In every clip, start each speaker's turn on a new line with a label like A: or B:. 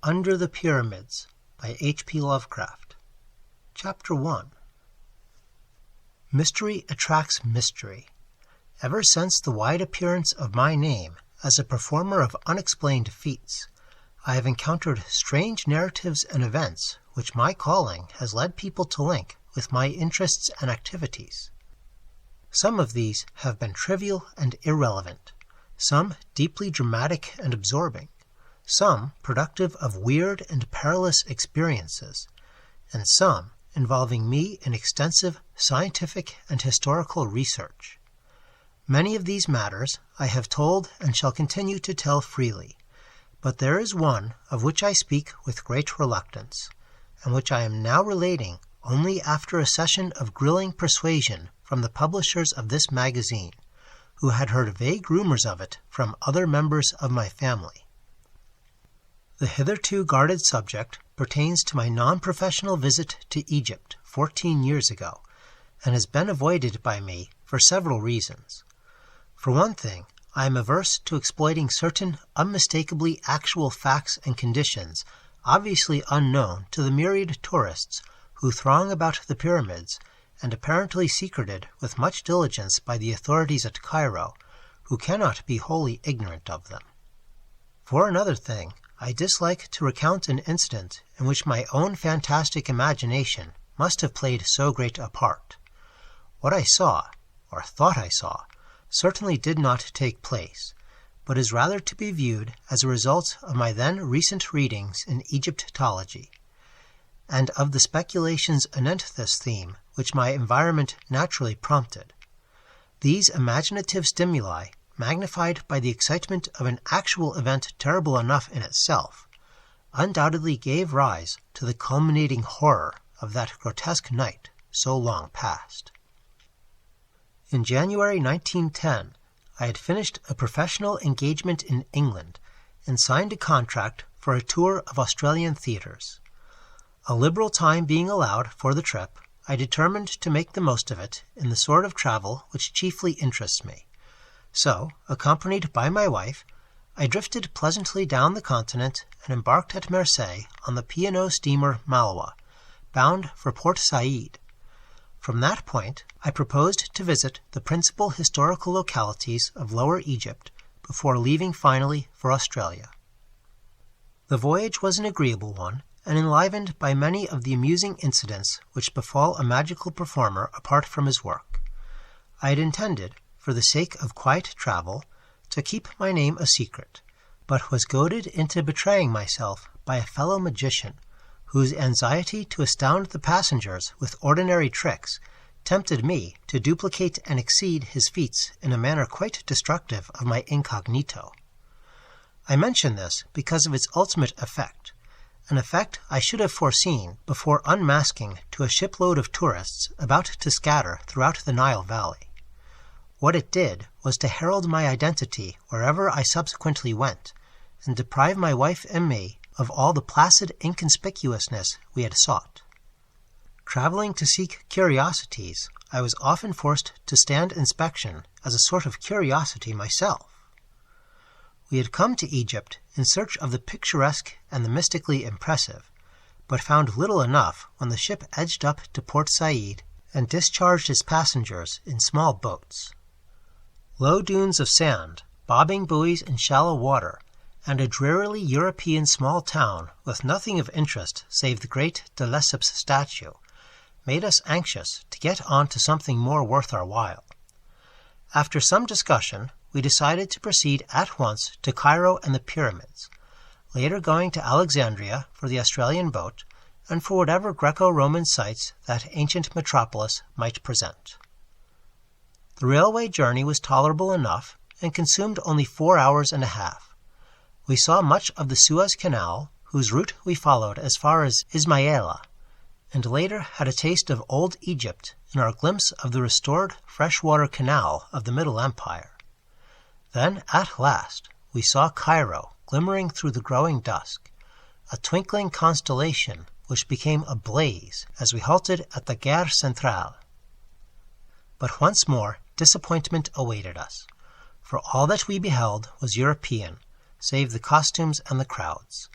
A: Under the Pyramids by H.P. Lovecraft. Chapter 1. Mystery attracts mystery. Ever since the wide appearance of my name as a performer of unexplained feats, I have encountered strange narratives and events which my calling has led people to link with my interests and activities. Some of these have been trivial and irrelevant, some deeply dramatic and absorbing, some productive of weird and perilous experiences, and some involving me in extensive scientific and historical research. Many of these matters I have told and shall continue to tell freely, but there is one of which I speak with great reluctance, and which I am now relating only after a session of grilling persuasion from the publishers of this magazine, who had heard vague rumors of it from other members of my family. The hitherto guarded subject pertains to my non-professional visit to Egypt 14 years ago, and has been avoided by me for several reasons. For one thing, I am averse to exploiting certain unmistakably actual facts and conditions obviously unknown to the myriad tourists who throng about the pyramids and apparently secreted with much diligence by the authorities at Cairo, who cannot be wholly ignorant of them. For another thing, I dislike to recount an incident in which my own fantastic imagination must have played so great a part. What I saw, or thought I saw, certainly did not take place, but is rather to be viewed as a result of my then recent readings in Egyptology, and of the speculations anent this theme which my environment naturally prompted. These imaginative stimuli, magnified by the excitement of an actual event terrible enough in itself, undoubtedly gave rise to the culminating horror of that grotesque night so long past. In January 1910, I had finished a professional engagement in England and signed a contract for a tour of Australian theatres. A liberal time being allowed for the trip, I determined to make the most of it in the sort of travel which chiefly interests me. So, accompanied by my wife, I drifted pleasantly down the continent and embarked at Marseille on the P&O steamer Malwa, bound for Port Said. From that point, I proposed to visit the principal historical localities of Lower Egypt before leaving finally for Australia. The voyage was an agreeable one, and enlivened by many of the amusing incidents which befall a magical performer apart from his work. I had intended, for the sake of quiet travel, to keep my name a secret, but was goaded into betraying myself by a fellow magician, whose anxiety to astound the passengers with ordinary tricks tempted me to duplicate and exceed his feats in a manner quite destructive of my incognito. I mention this because of its ultimate effect, an effect I should have foreseen before unmasking to a shipload of tourists about to scatter throughout the Nile Valley. What it did was to herald my identity wherever I subsequently went, and deprive my wife and me of all the placid inconspicuousness we had sought. Traveling to seek curiosities, I was often forced to stand inspection as a sort of curiosity myself. We had come to Egypt in search of the picturesque and the mystically impressive, but found little enough when the ship edged up to Port Said and discharged its passengers in small boats. Low dunes of sand, bobbing buoys in shallow water, and a drearily European small town with nothing of interest save the great de Lesseps statue, made us anxious to get on to something more worth our while. After some discussion, we decided to proceed at once to Cairo and the pyramids, later going to Alexandria for the Australian boat and for whatever Greco-Roman sites that ancient metropolis might present. The railway journey was tolerable enough and consumed only 4 hours and a half. We saw much of the Suez Canal, whose route we followed as far as Ismailia, and later had a taste of old Egypt in our glimpse of the restored freshwater canal of the Middle Empire. Then, at last, we saw Cairo glimmering through the growing dusk, a twinkling constellation which became a blaze as we halted at the Gare Centrale. But once more disappointment awaited us, for all that we beheld was European, save the costumes and the crowds.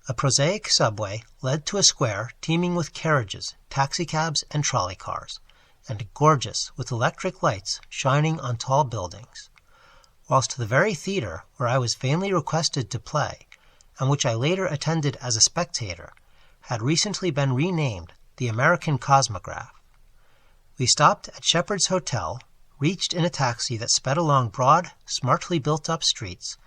A: A prosaic subway led to a square teeming with carriages, taxicabs, and trolley cars, and gorgeous with electric lights shining on tall buildings. Whilst the very theatre where I was vainly requested to play, and which I later attended as a spectator, had recently been renamed the American Cosmograph. We stopped at Shepherd's Hotel, reached in a taxi that sped along broad, smartly built-up streets,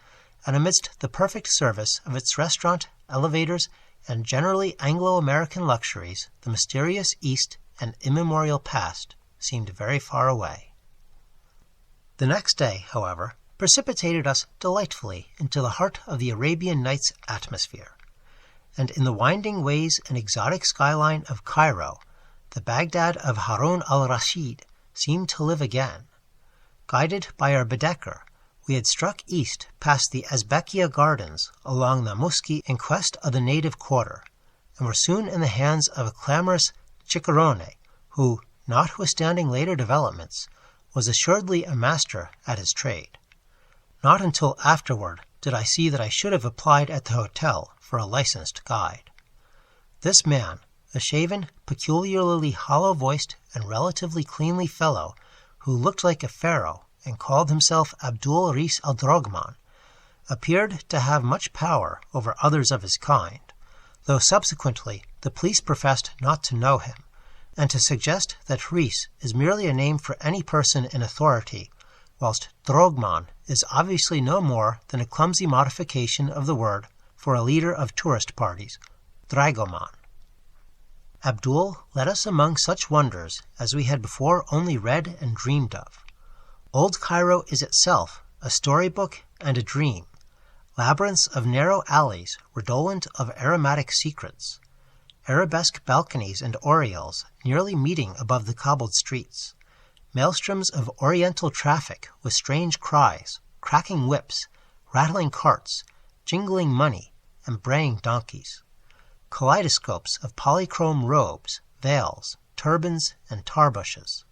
A: and amidst the perfect service of its restaurant, elevators, and generally Anglo-American luxuries, the mysterious East and immemorial past seemed very far away. The next day, however, precipitated us delightfully into the heart of the Arabian Nights atmosphere, and in the winding ways and exotic skyline of Cairo, the Baghdad of Harun al-Rashid seemed to live again. Guided by our Baedeker, we had struck east past the Ezbekia Gardens along the Muski in quest of the native quarter, and were soon in the hands of a clamorous cicerone who, notwithstanding later developments, was assuredly a master at his trade. Not until afterward did I see that I should have applied at the hotel for a licensed guide. This man, a shaven, peculiarly hollow-voiced, and relatively cleanly fellow who looked like a pharaoh and called himself Abdul Ris al-Drogman, appeared to have much power over others of his kind, though subsequently the police professed not to know him, and to suggest that Ris is merely a name for any person in authority, whilst Drogman is obviously no more than a clumsy modification of the word for a leader of tourist parties, Dragoman. Abdul led us among such wonders as we had before only read and dreamed of. Old Cairo is itself a storybook and a dream, labyrinths of narrow alleys redolent of aromatic secrets, arabesque balconies and oriels nearly meeting above the cobbled streets, maelstroms of oriental traffic with strange cries, cracking whips, rattling carts, jingling money, and braying donkeys, kaleidoscopes of polychrome robes, veils, turbans, and tarbushes,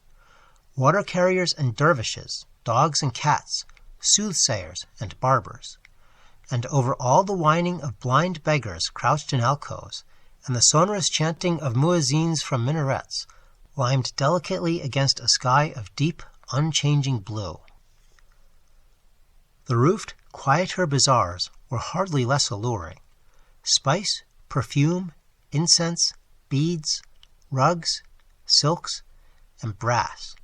A: water carriers and dervishes, dogs and cats, soothsayers and barbers, and over all the whining of blind beggars crouched in alcoves, and the sonorous chanting of muezzins from minarets, limed delicately against a sky of deep, unchanging blue. The roofed, quieter bazaars were hardly less alluring. Spice, perfume, incense, beads, rugs, silks, and brass.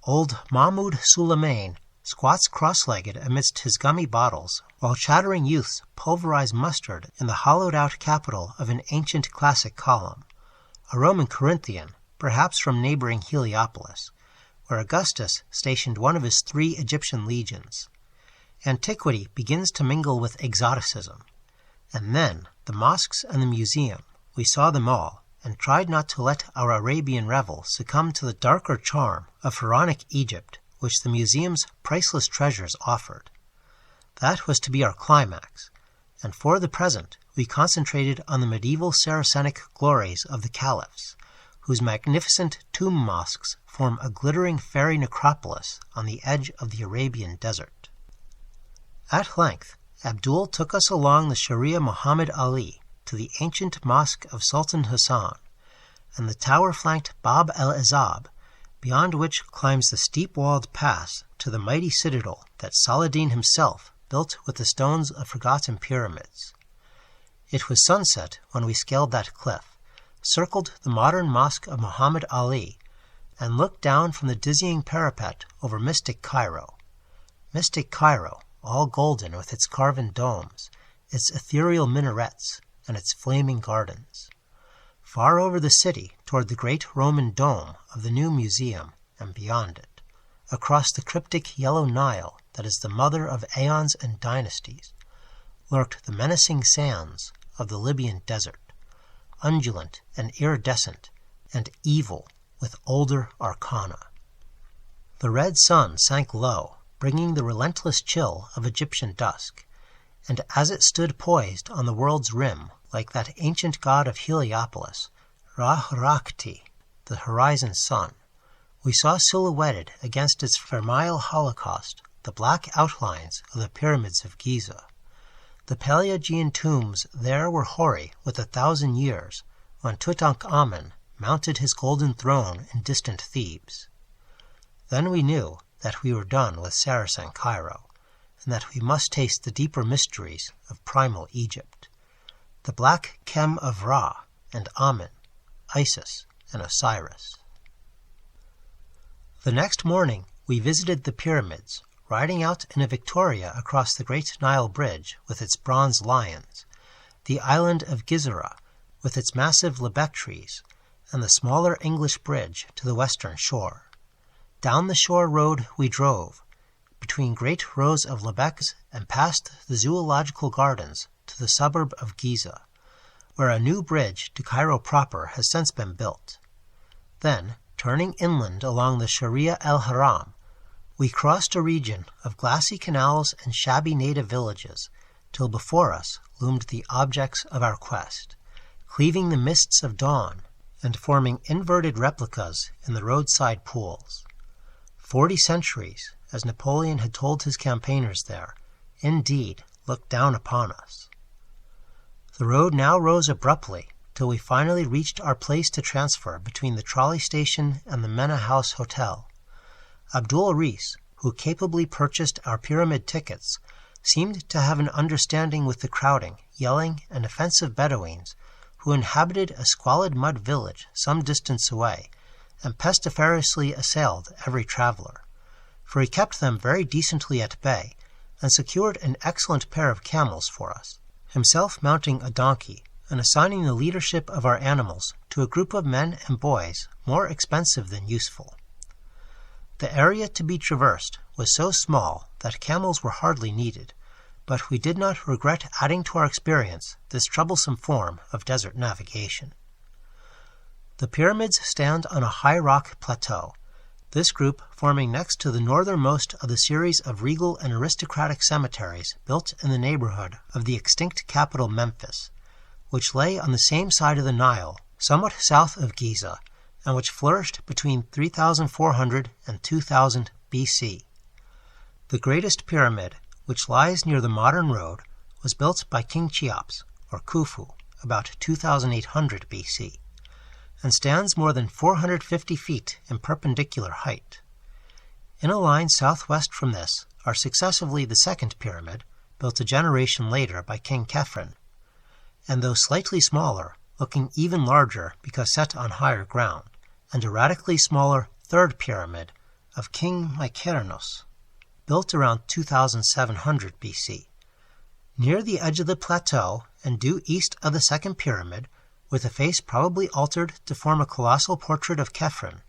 A: Old Mahmud Suleiman squats cross-legged amidst his gummy bottles, while chattering youths pulverize mustard in the hollowed-out capital of an ancient classic column, a Roman Corinthian, perhaps from neighboring Heliopolis, where Augustus stationed one of his 3 Egyptian legions. Antiquity begins to mingle with exoticism, and then the mosques and the museum, we saw them all, and tried not to let our Arabian revel succumb to the darker charm of Pharaonic Egypt, which the museum's priceless treasures offered. That was to be our climax, and for the present we concentrated on the medieval Saracenic glories of the caliphs, whose magnificent tomb mosques form a glittering fairy necropolis on the edge of the Arabian desert. At length, Abdul took us along the Sharia Muhammad Ali to the ancient mosque of Sultan Hassan, and the tower-flanked Bab el-Azab, beyond which climbs the steep-walled pass to the mighty citadel that Saladin himself built with the stones of forgotten pyramids. It was sunset when we scaled that cliff, circled the modern mosque of Muhammad Ali, and looked down from the dizzying parapet over mystic Cairo. Mystic Cairo, all golden with its carven domes, its ethereal minarets, and its flaming gardens. Far over the city toward the great Roman dome of the new museum, and beyond it, across the cryptic yellow Nile that is the mother of aeons and dynasties, lurked the menacing sands of the Libyan desert, undulant and iridescent, and evil with older arcana. The red sun sank low, bringing the relentless chill of Egyptian dusk, and as it stood poised on the world's rim like that ancient god of Heliopolis, Ra-Rakti, the horizon sun, we saw silhouetted against its vermeil holocaust the black outlines of the pyramids of Giza. The Paleogean tombs there were hoary with 1,000 years, when Tutankhamen mounted his golden throne in distant Thebes. Then we knew that we were done with Saracen Cairo, and that we must taste the deeper mysteries of primal Egypt, the black chem of Ra and Amen, Isis and Osiris. The next morning we visited the pyramids, riding out in a victoria across the Great Nile Bridge with its bronze lions, the island of Giza with its massive lebbek trees, and the smaller English bridge to the western shore. Down the shore road we drove, between great rows of lebbeks, and past the zoological gardens to the suburb of Giza, where a new bridge to Cairo proper has since been built. Then, turning inland along the Sharia el-Haram, we crossed a region of glassy canals and shabby native villages, till before us loomed the objects of our quest, cleaving the mists of dawn and forming inverted replicas in the roadside pools. 40 centuries, as Napoleon had told his campaigners there, indeed looked down upon us. The road now rose abruptly till we finally reached our place to transfer between the trolley station and the Mena House Hotel. Abdul Rees, who capably purchased our pyramid tickets, seemed to have an understanding with the crowding, yelling, and offensive Bedouins who inhabited a squalid mud village some distance away, and pestiferously assailed every traveler, for he kept them very decently at bay, and secured an excellent pair of camels for us, himself mounting a donkey, and assigning the leadership of our animals to a group of men and boys more expensive than useful. The area to be traversed was so small that camels were hardly needed, but we did not regret adding to our experience this troublesome form of desert navigation. The pyramids stand on a high rock plateau, this group forming next to the northernmost of the series of regal and aristocratic cemeteries built in the neighborhood of the extinct capital Memphis, which lay on the same side of the Nile, somewhat south of Giza, and which flourished between 3,400 and 2000 BC. The greatest pyramid, which lies near the modern road, was built by King Cheops, or Khufu, about 2,800 BC, and stands more than 450 feet in perpendicular height. In a line southwest from this are successively the second pyramid, built a generation later by King Khephren, and though slightly smaller, looking even larger because set on higher ground, and a radically smaller third pyramid of King Mycerinus, built around 2700 BC. Near the edge of the plateau and due east of the second pyramid, with a face probably altered to form a colossal portrait of Khephren,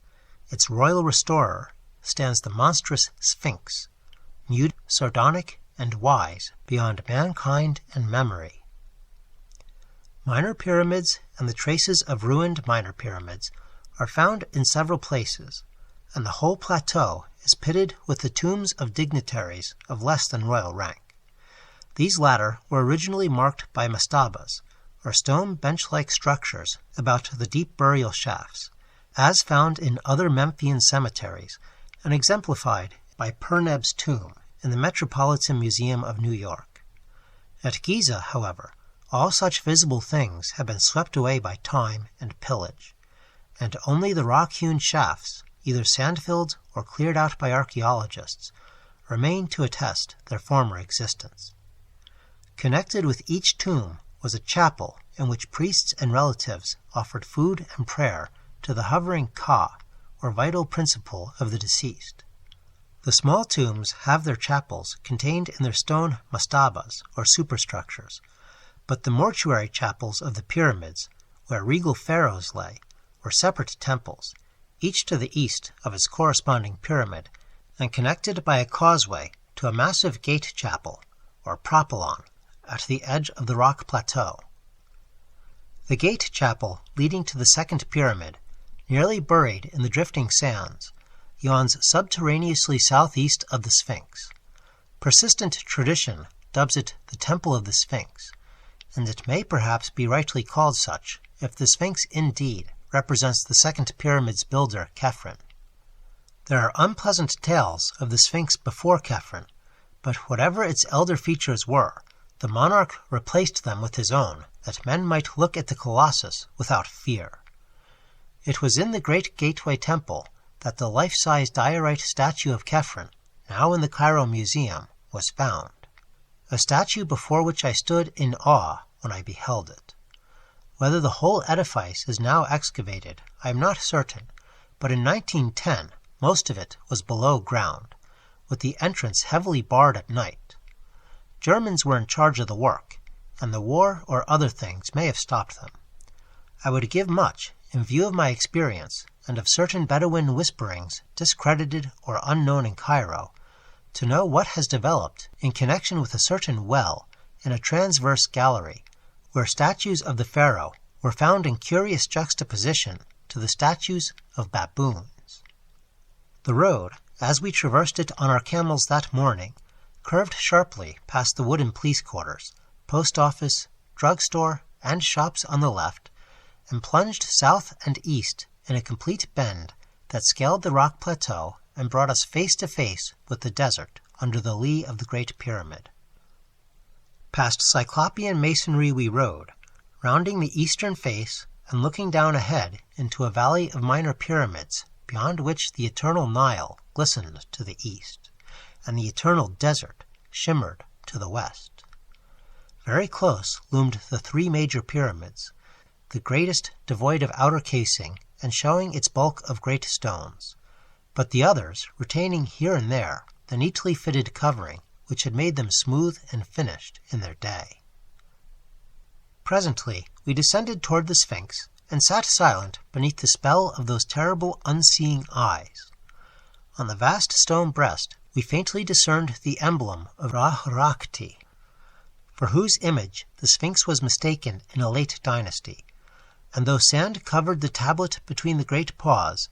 A: its royal restorer, stands the monstrous Sphinx, mute, sardonic, and wise beyond mankind and memory. Minor pyramids and the traces of ruined minor pyramids are found in several places, and the whole plateau is pitted with the tombs of dignitaries of less than royal rank. These latter were originally marked by mastabas, or stone bench-like structures about the deep burial shafts, as found in other Memphian cemeteries, and exemplified by Perneb's tomb in the Metropolitan Museum of New York. At Giza, however, all such visible things have been swept away by time and pillage, and only the rock-hewn shafts, either sand-filled or cleared out by archaeologists, remain to attest their former existence. Connected with each tomb was a chapel in which priests and relatives offered food and prayer to the hovering Ka, or vital principle of the deceased. The small tombs have their chapels contained in their stone mastabas, or superstructures, but the mortuary chapels of the pyramids, where regal pharaohs lay, were separate temples, each to the east of its corresponding pyramid, and connected by a causeway to a massive gate chapel, or propylon, at the edge of the rock plateau. The gate chapel leading to the second pyramid, nearly buried in the drifting sands, yawns subterraneously southeast of the Sphinx. Persistent tradition dubs it the Temple of the Sphinx, and it may perhaps be rightly called such if the Sphinx indeed represents the second pyramid's builder, Khephren. There are unpleasant tales of the Sphinx before Khephren, but whatever its elder features were, The monarch replaced them with his own, that men might look at the Colossus without fear. It was in the great gateway temple that the life-size diorite statue of Khephren, now in the Cairo Museum, was found, a statue before which I stood in awe when I beheld it. Whether the whole edifice is now excavated, I am not certain, but in 1910 most of it was below ground, with the entrance heavily barred at night. Germans were in charge of the work, and the war or other things may have stopped them. I would give much, in view of my experience and of certain Bedouin whisperings discredited or unknown in Cairo, to know what has developed in connection with a certain well in a transverse gallery, where statues of the pharaoh were found in curious juxtaposition to the statues of baboons. The road, as we traversed it on our camels that morning, curved sharply past the wooden police quarters, post office, drugstore, and shops on the left, and plunged south and east in a complete bend that scaled the rock plateau and brought us face to face with the desert under the lee of the Great Pyramid. Past Cyclopean masonry we rode, rounding the eastern face and looking down ahead into a valley of minor pyramids beyond which the eternal Nile glistened to the east, and the eternal desert shimmered to the west. Very close loomed the three major pyramids, the greatest devoid of outer casing and showing its bulk of great stones, but the others retaining here and there the neatly fitted covering which had made them smooth and finished in their day. Presently we descended toward the Sphinx and sat silent beneath the spell of those terrible unseeing eyes. On the vast stone breast we faintly discerned the emblem of Ra-Horakhti, for whose image the Sphinx was mistaken in a late dynasty, and though sand covered the tablet between the great paws,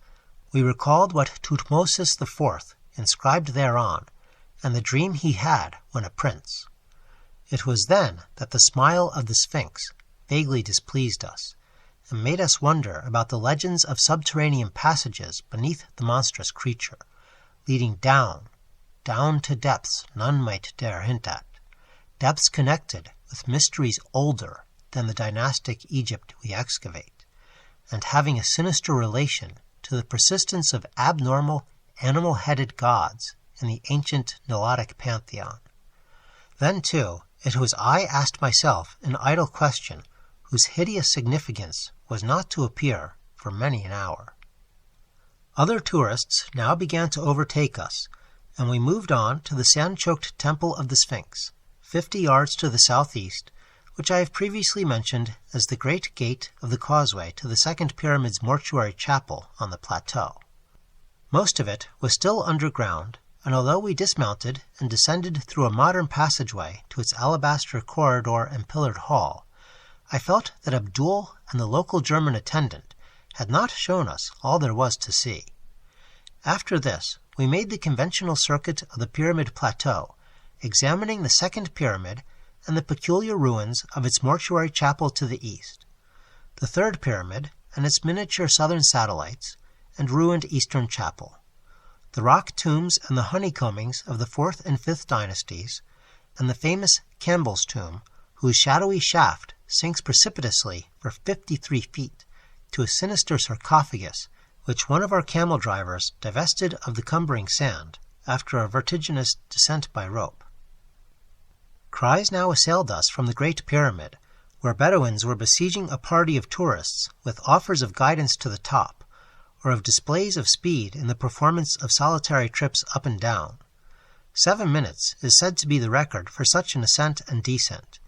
A: we recalled what Thutmosis IV inscribed thereon, and the dream he had when a prince. It was then that the smile of the Sphinx vaguely displeased us, and made us wonder about the legends of subterranean passages beneath the monstrous creature, leading down to depths none might dare hint at, depths connected with mysteries older than the dynastic Egypt we excavate, and having a sinister relation to the persistence of abnormal, animal-headed gods in the ancient Nilotic pantheon. Then, too, it was I asked myself an idle question whose hideous significance was not to appear for many an hour. Other tourists now began to overtake us, and we moved on to the sand-choked Temple of the Sphinx, 50 yards to the southeast, which I have previously mentioned as the great gate of the causeway to the second pyramid's mortuary chapel on the plateau. Most of it was still underground, and although we dismounted and descended through a modern passageway to its alabaster corridor and pillared hall, I felt that Abdul and the local German attendant had not shown us all there was to see. After this, we made the conventional circuit of the pyramid plateau, examining the second pyramid and the peculiar ruins of its mortuary chapel to the east, the third pyramid and its miniature southern satellites and ruined eastern chapel, the rock tombs and the honeycombings of the 4th and 5th dynasties, and the famous Campbell's tomb, whose shadowy shaft sinks precipitously for 53 feet to a sinister sarcophagus which one of our camel drivers divested of the cumbering sand after a vertiginous descent by rope. Cries now assailed us from the Great Pyramid, where Bedouins were besieging a party of tourists with offers of guidance to the top, or of displays of speed in the performance of solitary trips up and down. 7 minutes is said to be the record for such an ascent and descent,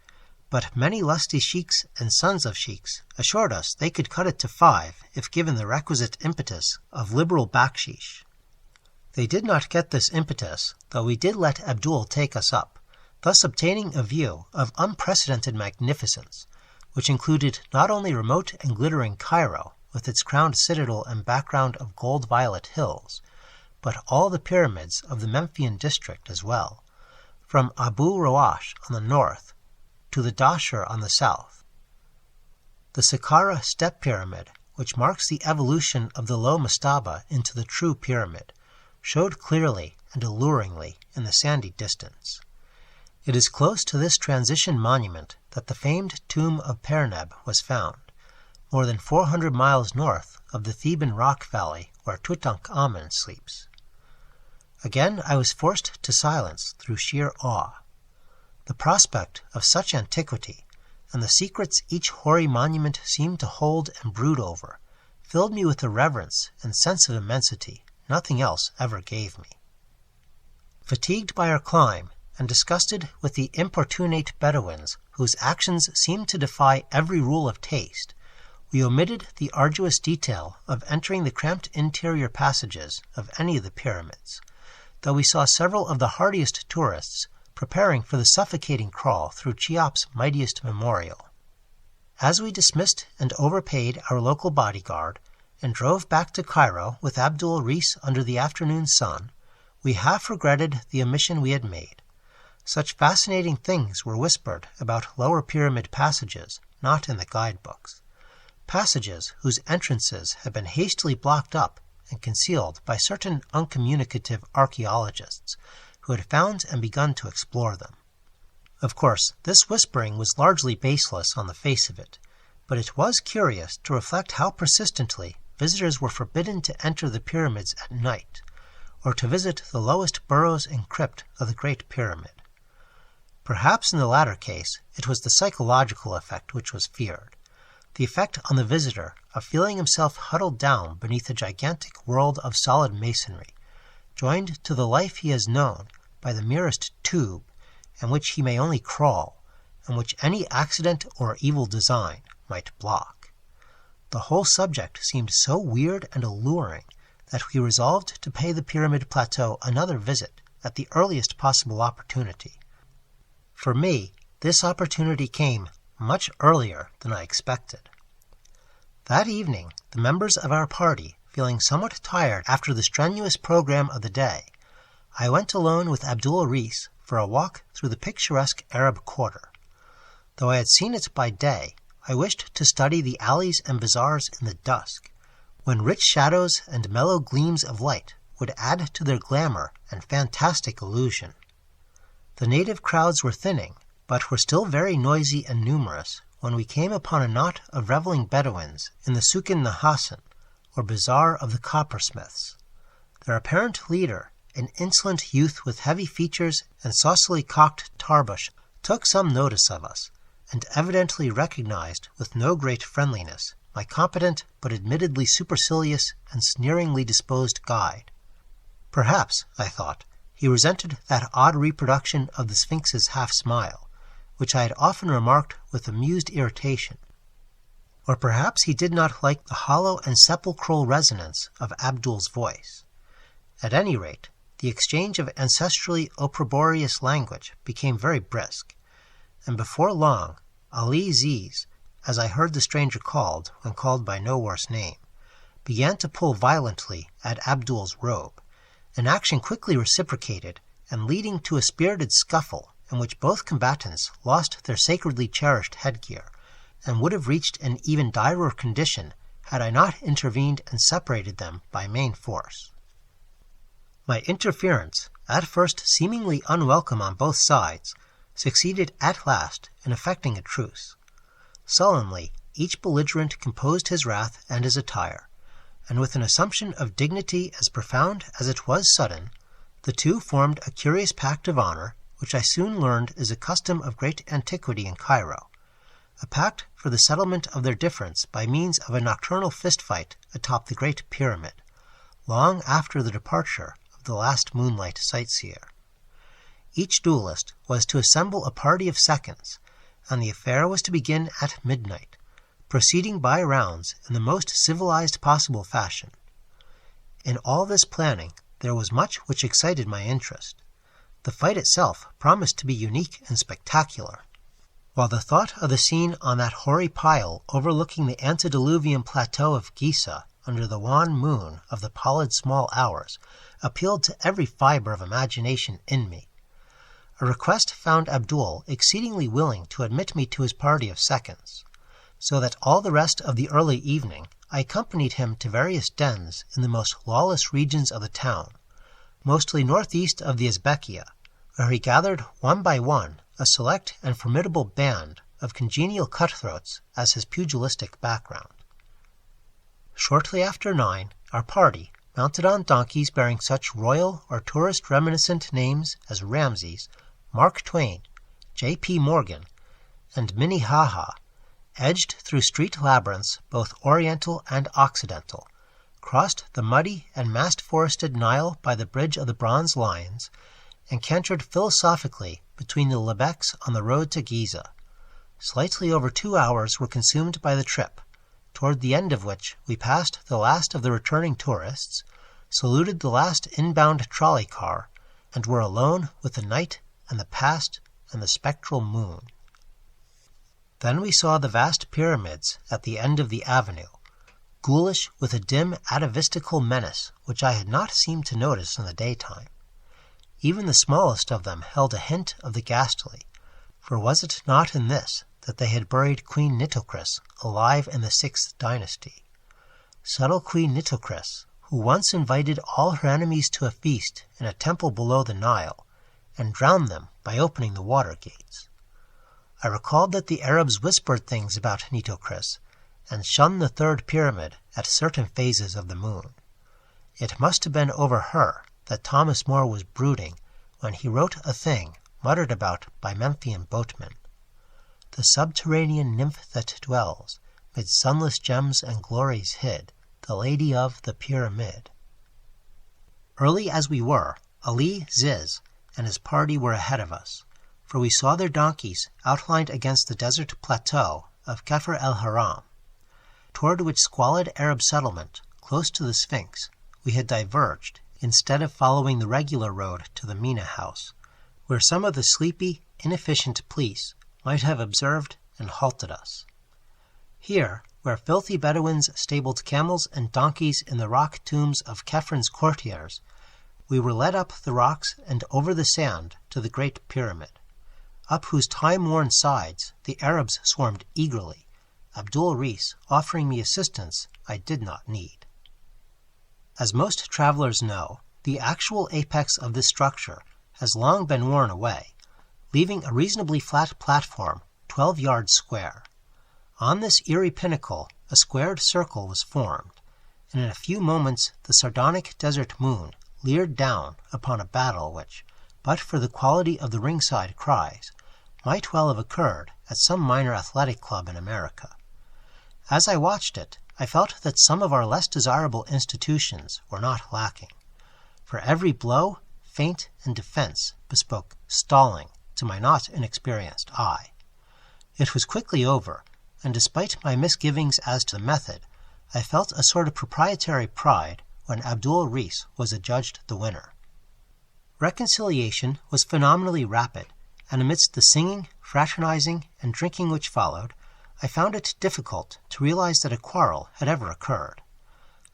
A: but many lusty sheiks and sons of sheiks assured us they could cut it to 5 if given the requisite impetus of liberal bakshish. They did not get this impetus, though we did let Abdul take us up, thus obtaining a view of unprecedented magnificence, which included not only remote and glittering Cairo, with its crowned citadel and background of gold-violet hills, but all the pyramids of the Memphian district as well, from Abu Roash on the north to the Dashur on the south. The Saqqara step pyramid, which marks the evolution of the low mastaba into the true pyramid, showed clearly and alluringly in the sandy distance. It is close to this transition monument that the famed tomb of Perneb was found, more than 400 miles north of the Theban rock valley where Tutankhamun sleeps. Again I was forced to silence through sheer awe. The prospect of such antiquity, and the secrets each hoary monument seemed to hold and brood over, filled me with a reverence and sense of immensity nothing else ever gave me. Fatigued by our climb, and disgusted with the importunate Bedouins whose actions seemed to defy every rule of taste, we omitted the arduous detail of entering the cramped interior passages of any of the pyramids, though we saw several of the hardiest tourists preparing for the suffocating crawl through Cheops' mightiest memorial. As we dismissed and overpaid our local bodyguard, and drove back to Cairo with Abdul Rees under the afternoon sun, we half regretted the omission we had made. Such fascinating things were whispered about lower pyramid passages not in the guidebooks. Passages whose entrances had been hastily blocked up and concealed by certain uncommunicative archaeologists who had found and begun to explore them. Of course, this whispering was largely baseless on the face of it, but it was curious to reflect how persistently visitors were forbidden to enter the pyramids at night, or to visit the lowest burrows and crypt of the Great Pyramid. Perhaps in the latter case it was the psychological effect which was feared, the effect on the visitor of feeling himself huddled down beneath a gigantic world of solid masonry, joined to the life he has known by the merest tube, in which he may only crawl, and which any accident or evil design might block. The whole subject seemed so weird and alluring that we resolved to pay the Pyramid Plateau another visit at the earliest possible opportunity. For me, this opportunity came much earlier than I expected. That evening, the members of our party, feeling somewhat tired after the strenuous program of the day, I went alone with Abdul Rees for a walk through the picturesque Arab quarter. Though I had seen it by day, I wished to study the alleys and bazaars in the dusk, when rich shadows and mellow gleams of light would add to their glamour and fantastic illusion. The native crowds were thinning, but were still very noisy and numerous when we came upon a knot of reveling Bedouins in the Sukin Nahasan, or Bazaar of the Coppersmiths. Their apparent leader, an insolent youth with heavy features and saucily cocked tarbush, took some notice of us, and evidently recognized with no great friendliness my competent but admittedly supercilious and sneeringly disposed guide. Perhaps, I thought, he resented that odd reproduction of the Sphinx's half-smile, which I had often remarked with amused irritation. Or perhaps he did not like the hollow and sepulchral resonance of Abdul's voice. At any rate, the exchange of ancestrally opprobrious language became very brisk, and before long Ali Ziz, as I heard the stranger called when called by no worse name, began to pull violently at Abdul's robe, an action quickly reciprocated and leading to a spirited scuffle in which both combatants lost their sacredly cherished headgear, and would have reached an even direr condition had I not intervened and separated them by main force. My interference, at first seemingly unwelcome on both sides, succeeded at last in effecting a truce. Sullenly, each belligerent composed his wrath and his attire, and with an assumption of dignity as profound as it was sudden, the two formed a curious pact of honor, which I soon learned is a custom of great antiquity in Cairo, a pact for the settlement of their difference by means of a nocturnal fist-fight atop the Great Pyramid, long after the departure of the last moonlight sightseer. Each duelist was to assemble a party of seconds, and the affair was to begin at midnight, proceeding by rounds in the most civilized possible fashion. In all this planning there was much which excited my interest. The fight itself promised to be unique and spectacular, while the thought of the scene on that hoary pile overlooking the antediluvian plateau of Giza under the wan moon of the pallid small hours appealed to every fiber of imagination in me. A request found Abdul exceedingly willing to admit me to his party of seconds, so that all the rest of the early evening I accompanied him to various dens in the most lawless regions of the town, mostly northeast of the Ezbekia, where he gathered one by one a select and formidable band of congenial cutthroats as his pugilistic background. Shortly after 9, our party, mounted on donkeys bearing such royal or tourist-reminiscent names as Ramses, Mark Twain, J.P. Morgan, and Minnehaha, edged through street labyrinths both oriental and occidental, crossed the muddy and mast-forested Nile by the Bridge of the Bronze Lions, and cantered philosophically between the lebbeks on the road to Giza. Slightly over 2 hours were consumed by the trip, toward the end of which we passed the last of the returning tourists, saluted the last inbound trolley car, and were alone with the night and the past and the spectral moon. Then we saw the vast pyramids at the end of the avenue, ghoulish with a dim atavistical menace which I had not seemed to notice in the daytime. Even the smallest of them held a hint of the ghastly, for was it not in this that they had buried Queen Nitocris alive in the 6th dynasty? Subtle Queen Nitocris, who once invited all her enemies to a feast in a temple below the Nile, and drowned them by opening the water gates. I recalled that the Arabs whispered things about Nitocris, and shunned the 3rd pyramid at certain phases of the moon. It must have been over her that Thomas More was brooding when he wrote a thing muttered about by Memphian boatmen. The subterranean nymph that dwells, mid sunless gems and glories hid, the lady of the pyramid. Early as we were, Ali Ziz and his party were ahead of us, for we saw their donkeys outlined against the desert plateau of Kefir el-Haram, toward which squalid Arab settlement, close to the Sphinx, we had diverged, instead of following the regular road to the Mina house, where some of the sleepy, inefficient police might have observed and halted us. Here, where filthy Bedouins stabled camels and donkeys in the rock tombs of Kefren's courtiers, we were led up the rocks and over the sand to the Great Pyramid, up whose time-worn sides the Arabs swarmed eagerly, Abdul Rees offering me assistance I did not need. As most travelers know, the actual apex of this structure has long been worn away, leaving a reasonably flat platform 12 yards square. On this eerie pinnacle a squared circle was formed, and in a few moments the sardonic desert moon leered down upon a battle which, but for the quality of the ringside cries, might well have occurred at some minor athletic club in America. As I watched it, I felt that some of our less desirable institutions were not lacking. For every blow, feint, and defense bespoke stalling to my not inexperienced eye. It was quickly over, and despite my misgivings as to the method, I felt a sort of proprietary pride when Abdul Rees was adjudged the winner. Reconciliation was phenomenally rapid, and amidst the singing, fraternizing, and drinking which followed, I found it difficult to realize that a quarrel had ever occurred.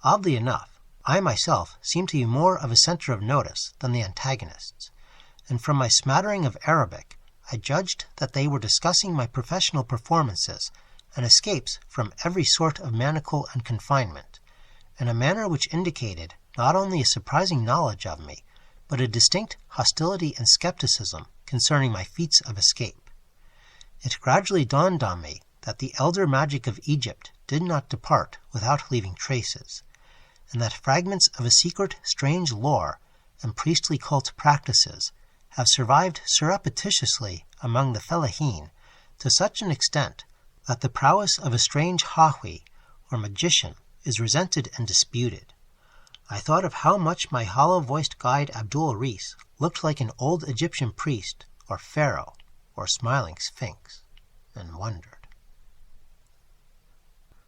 A: Oddly enough, I myself seemed to be more of a center of notice than the antagonists, and from my smattering of Arabic, I judged that they were discussing my professional performances and escapes from every sort of manacle and confinement, in a manner which indicated not only a surprising knowledge of me, but a distinct hostility and skepticism concerning my feats of escape. It gradually dawned on me that the elder magic of Egypt did not depart without leaving traces, and that fragments of a secret, strange lore and priestly cult practices have survived surreptitiously among the Fellahin to such an extent that the prowess of a strange Hawi, or magician, is resented and disputed. I thought of how much my hollow-voiced guide Abdul Rees looked like an old Egyptian priest, or pharaoh, or smiling sphinx, and wondered.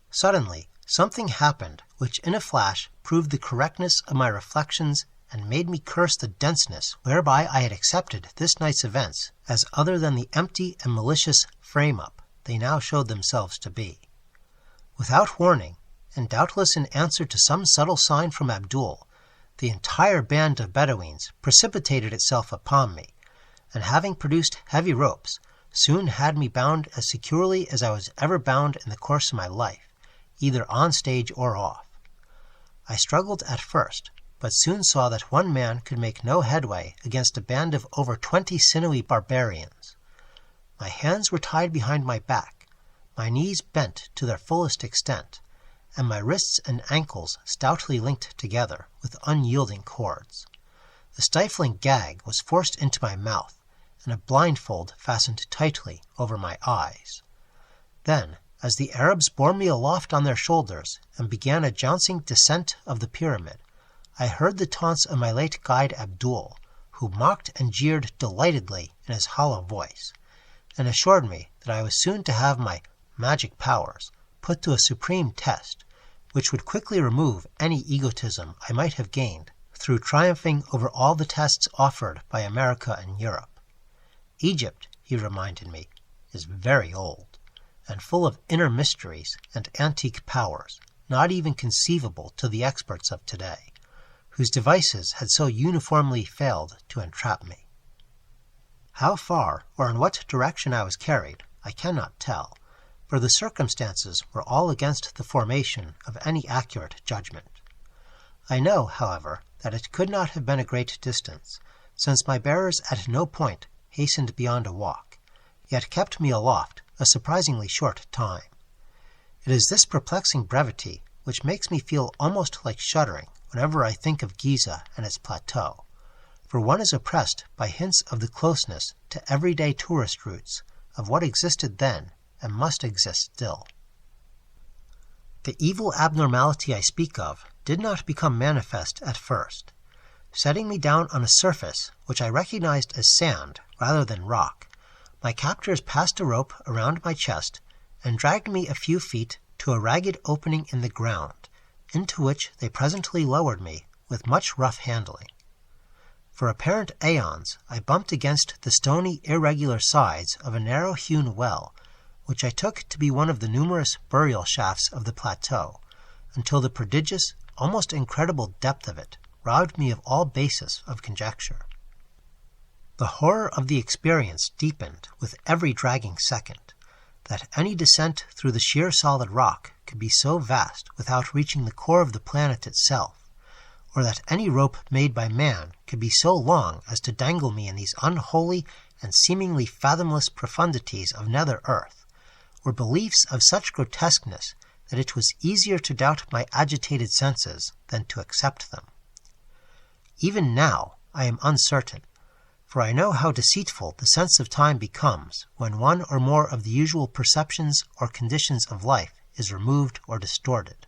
A: Suddenly, something happened which in a flash proved the correctness of my reflections and made me curse the denseness whereby I had accepted this night's events as other than the empty and malicious frame-up they now showed themselves to be. Without warning, and doubtless in answer to some subtle sign from Abdul, the entire band of Bedouins precipitated itself upon me, and having produced heavy ropes, soon had me bound as securely as I was ever bound in the course of my life, either on stage or off. I struggled at first, but soon saw that one man could make no headway against a band of over 20 sinewy barbarians. My hands were tied behind my back, my knees bent to their fullest extent, and my wrists and ankles stoutly linked together with unyielding cords. The stifling gag was forced into my mouth, and a blindfold fastened tightly over my eyes. Then, as the Arabs bore me aloft on their shoulders and began a jouncing descent of the pyramid, I heard the taunts of my late guide Abdul, who mocked and jeered delightedly in his hollow voice, and assured me that I was soon to have my magic powers put to a supreme test, which would quickly remove any egotism I might have gained through triumphing over all the tests offered by America and Europe. Egypt, he reminded me, is very old, and full of inner mysteries and antique powers not even conceivable to the experts of today, whose devices had so uniformly failed to entrap me. How far or in what direction I was carried, I cannot tell, for the circumstances were all against the formation of any accurate judgment. I know, however, that it could not have been a great distance, since my bearers at no point hastened beyond a walk, yet kept me aloft a surprisingly short time. It is this perplexing brevity which makes me feel almost like shuddering whenever I think of Giza and its plateau, for one is oppressed by hints of the closeness to everyday tourist routes of what existed then and must exist still. The evil abnormality I speak of did not become manifest at first. Setting me down on a surface which I recognized as sand rather than rock, my captors passed a rope around my chest and dragged me a few feet to a ragged opening in the ground, into which they presently lowered me with much rough handling. For apparent aeons I bumped against the stony, irregular sides of a narrow-hewn well, which I took to be one of the numerous burial shafts of the plateau, until the prodigious, almost incredible depth of it robbed me of all basis of conjecture. The horror of the experience deepened with every dragging second. That any descent through the sheer solid rock could be so vast without reaching the core of the planet itself, or that any rope made by man could be so long as to dangle me in these unholy and seemingly fathomless profundities of nether earth, were beliefs of such grotesqueness that it was easier to doubt my agitated senses than to accept them. Even now I am uncertain, for I know how deceitful the sense of time becomes when one or more of the usual perceptions or conditions of life is removed or distorted.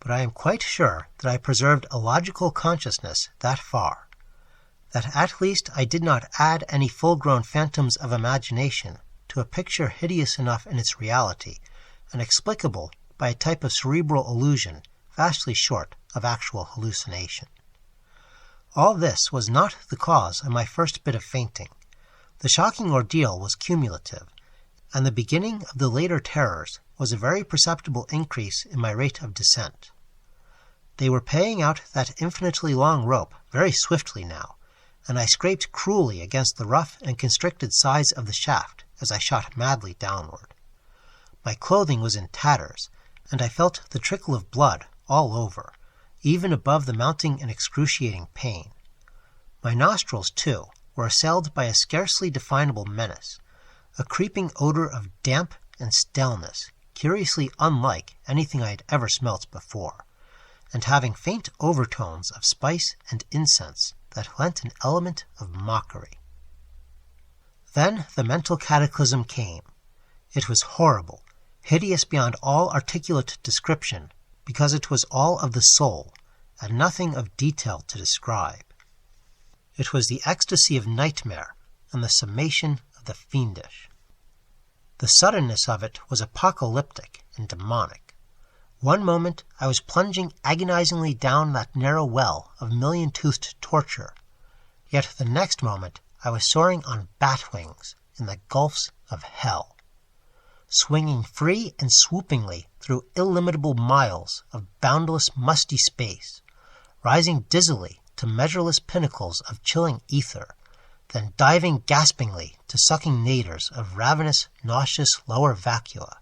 A: But I am quite sure that I preserved a logical consciousness that far, that at least I did not add any full-grown phantoms of imagination to a picture hideous enough in its reality and explicable by a type of cerebral illusion vastly short of actual hallucination. All this was not the cause of my first bit of fainting. The shocking ordeal was cumulative, and the beginning of the later terrors was a very perceptible increase in my rate of descent. They were paying out that infinitely long rope very swiftly now, and I scraped cruelly against the rough and constricted sides of the shaft as I shot madly downward. My clothing was in tatters, and I felt the trickle of blood all over, even above the mounting and excruciating pain. My nostrils, too, were assailed by a scarcely definable menace, a creeping odor of damp and staleness, curiously unlike anything I had ever smelt before, and having faint overtones of spice and incense that lent an element of mockery. Then the mental cataclysm came. It was horrible, hideous beyond all articulate description, because it was all of the soul, and nothing of detail to describe. It was the ecstasy of nightmare and the summation of the fiendish. The suddenness of it was apocalyptic and demonic. One moment I was plunging agonizingly down that narrow well of million-toothed torture, yet the next moment I was soaring on bat wings in the gulfs of hell, swinging free and swoopingly through illimitable miles of boundless musty space, rising dizzily to measureless pinnacles of chilling ether, then diving gaspingly to sucking naders of ravenous, nauseous lower vacua.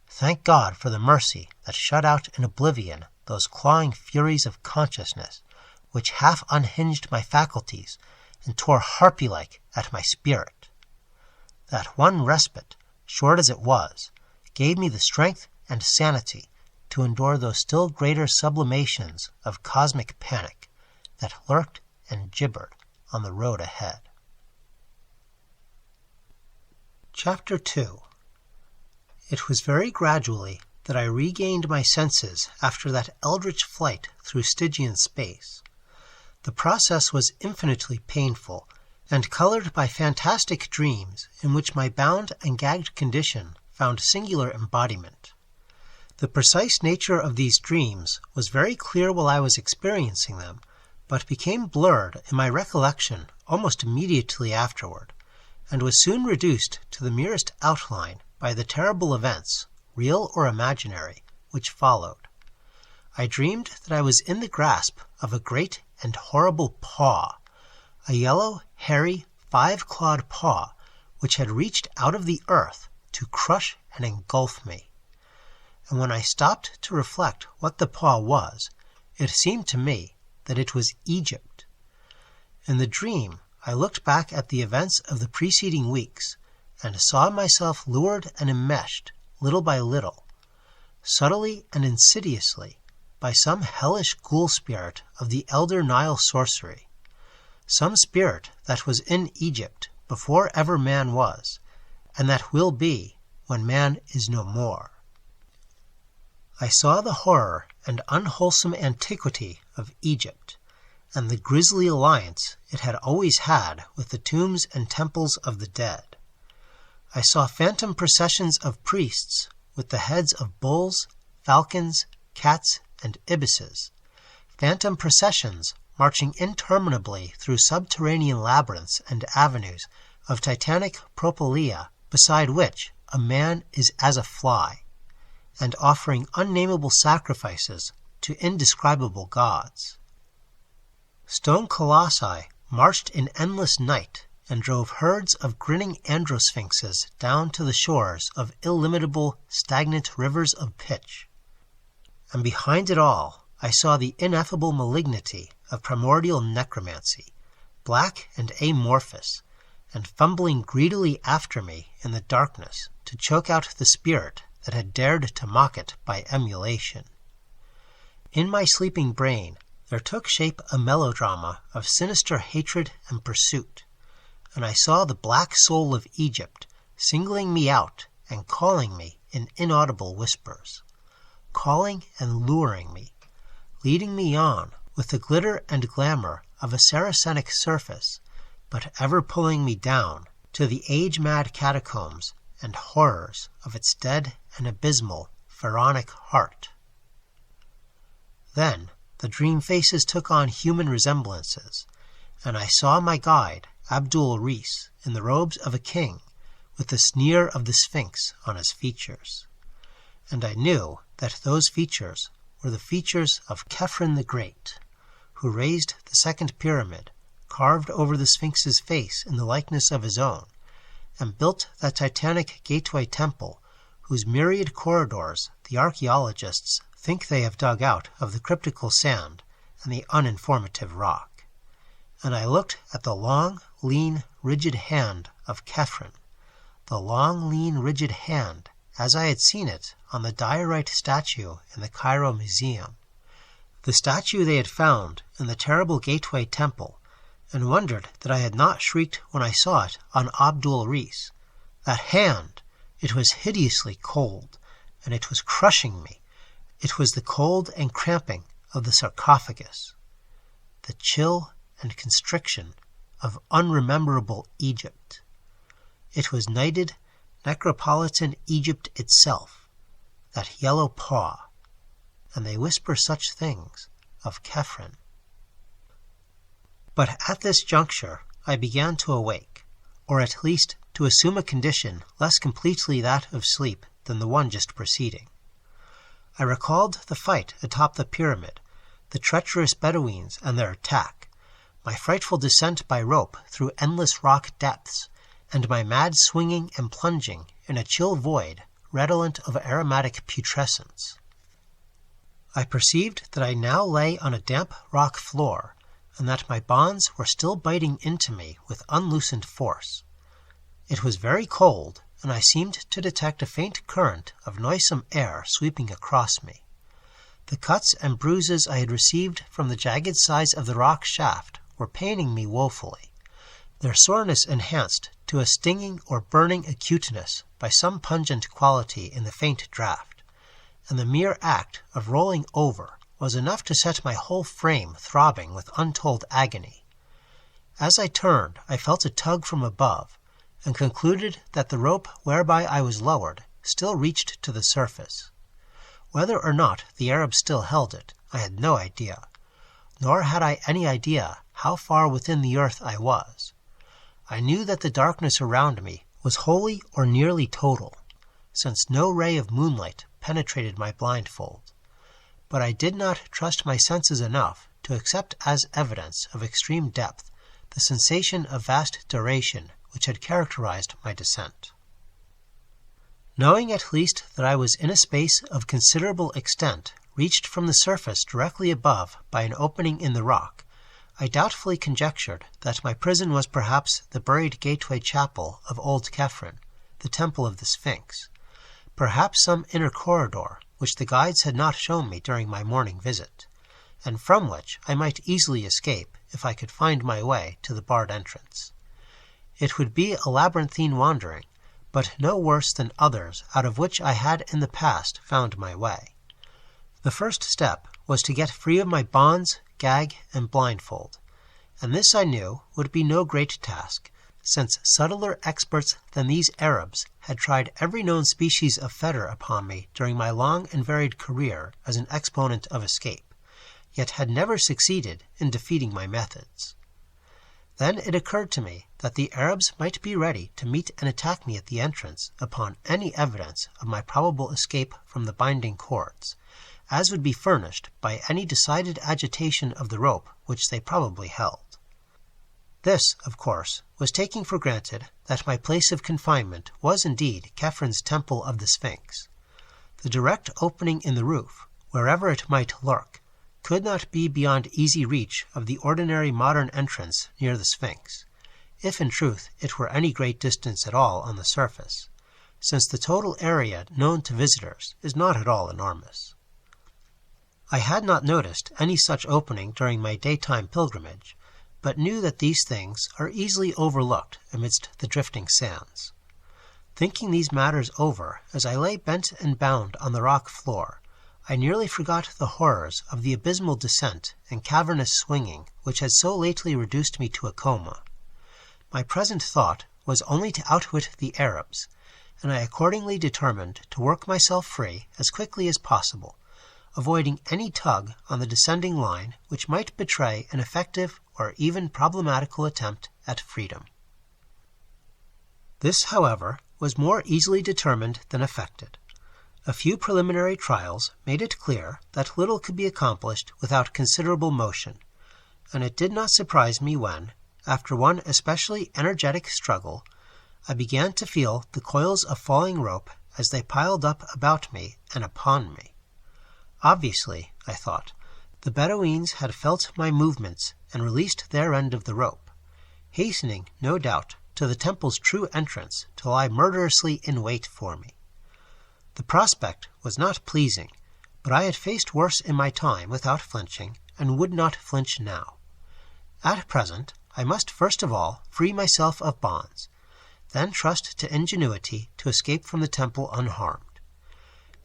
A: Thank God for the mercy that shut out in oblivion those clawing furies of consciousness which half unhinged my faculties and tore harpy-like at my spirit. That one respite, short as it was, gave me the strength and sanity to endure those still greater sublimations of cosmic panic that lurked and gibbered on the road ahead. Chapter 2. It was very gradually that I regained my senses after that eldritch flight through Stygian space. The process was infinitely painful, and colored by fantastic dreams in which my bound and gagged condition found singular embodiment. The precise nature of these dreams was very clear while I was experiencing them, but became blurred in my recollection almost immediately afterward, and was soon reduced to the merest outline by the terrible events, real or imaginary, which followed. I dreamed that I was in the grasp of a great and horrible paw, a yellow, hairy, 5-clawed paw which had reached out of the earth to crush and engulf me. And when I stopped to reflect what the paw was, it seemed to me that it was Egypt. In the dream, I looked back at the events of the preceding weeks and saw myself lured and enmeshed, little by little, subtly and insidiously, by some hellish ghoul spirit of the elder Nile sorcery, some spirit that was in Egypt before ever man was, and that will be when man is no more. I saw the horror and unwholesome antiquity of Egypt, and the grisly alliance it had always had with the tombs and temples of the dead. I saw phantom processions of priests with the heads of bulls, falcons, cats, and ibises, phantom processions marching interminably through subterranean labyrinths and avenues of titanic propylaea, beside which a man is as a fly, and offering unnameable sacrifices to indescribable gods. Stone colossi marched in endless night and drove herds of grinning androsphinxes down to the shores of illimitable, stagnant rivers of pitch. And behind it all, I saw the ineffable malignity of primordial necromancy, black and amorphous, and fumbling greedily after me in the darkness to choke out the spirit that had dared to mock it by emulation. In my sleeping brain, there took shape a melodrama of sinister hatred and pursuit, and I saw the black soul of Egypt singling me out and calling me in inaudible whispers, calling and luring me, leading me on with the glitter and glamour of a Saracenic surface, but ever pulling me down to the age-mad catacombs and horrors of its dead and abysmal pharaonic heart. Then the dream faces took on human resemblances, and I saw my guide, Abdul Rees, in the robes of a king, with the sneer of the Sphinx on his features. And I knew that those features were the features of Khephren the Great, who raised the second pyramid, carved over the Sphinx's face in the likeness of his own, and built that titanic gateway temple whose myriad corridors the archaeologists think they have dug out of the cryptical sand and the uninformative rock. And I looked at the long, lean, rigid hand of Khephren, the long, lean, rigid hand as I had seen it on the diorite statue in the Cairo Museum, the statue they had found in the terrible gateway temple, and wondered that I had not shrieked when I saw it on Abdul Rees. That hand! It was hideously cold, and it was crushing me. It was the cold and cramping of the sarcophagus, the chill and constriction of unrememberable Egypt. It was knighted, necropolitan Egypt itself, that yellow paw, and they whisper such things of Khephren. But at this juncture I began to awake, or at least to assume a condition less completely that of sleep than the one just preceding. I recalled the fight atop the pyramid, the treacherous Bedouins and their attack, my frightful descent by rope through endless rock depths, and my mad swinging and plunging in a chill void redolent of aromatic putrescence. I perceived that I now lay on a damp rock floor, and that my bonds were still biting into me with unloosened force. It was very cold, and I seemed to detect a faint current of noisome air sweeping across me. The cuts and bruises I had received from the jagged sides of the rock shaft were paining me woefully, their soreness enhanced to a stinging or burning acuteness by some pungent quality in the faint draught, and the mere act of rolling over was enough to set my whole frame throbbing with untold agony. As I turned, I felt a tug from above, and concluded that the rope whereby I was lowered still reached to the surface. Whether or not the Arabs still held it, I had no idea, nor had I any idea how far within the earth I was. I knew that the darkness around me was wholly or nearly total, since no ray of moonlight penetrated my blindfold, but I did not trust my senses enough to accept as evidence of extreme depth the sensation of vast duration which had characterized my descent. Knowing at least that I was in a space of considerable extent, reached from the surface directly above by an opening in the rock, I doubtfully conjectured that my prison was perhaps the buried gateway chapel of Old Cairo, the temple of the Sphinx, perhaps some inner corridor which the guides had not shown me during my morning visit, and from which I might easily escape if I could find my way to the barred entrance. It would be a labyrinthine wandering, but no worse than others out of which I had in the past found my way. The first step was to get free of my bonds, gag, and blindfold, and this I knew would be no great task, since subtler experts than these Arabs had tried every known species of fetter upon me during my long and varied career as an exponent of escape, yet had never succeeded in defeating my methods. Then it occurred to me that the Arabs might be ready to meet and attack me at the entrance upon any evidence of my probable escape from the binding cords, as would be furnished by any decided agitation of the rope which they probably held. This, of course, was taking for granted that my place of confinement was indeed Khephr's temple of the Sphinx. The direct opening in the roof, wherever it might lurk, could not be beyond easy reach of the ordinary modern entrance near the Sphinx, if in truth it were any great distance at all on the surface, since the total area known to visitors is not at all enormous. I had not noticed any such opening during my daytime pilgrimage, but knew that these things are easily overlooked amidst the drifting sands. Thinking these matters over as I lay bent and bound on the rock floor, I nearly forgot the horrors of the abysmal descent and cavernous swinging which had so lately reduced me to a coma. My present thought was only to outwit the Arabs, and I accordingly determined to work myself free as quickly as possible, avoiding any tug on the descending line which might betray an effective or even problematical attempt at freedom. This, however, was more easily determined than effected. A few preliminary trials made it clear that little could be accomplished without considerable motion, and it did not surprise me when, after one especially energetic struggle, I began to feel the coils of falling rope as they piled up about me and upon me. Obviously, I thought, the Bedouins had felt my movements and released their end of the rope, hastening, no doubt, to the temple's true entrance to lie murderously in wait for me. The prospect was not pleasing, but I had faced worse in my time without flinching, and would not flinch now. At present, I must first of all free myself of bonds, then trust to ingenuity to escape from the temple unharmed.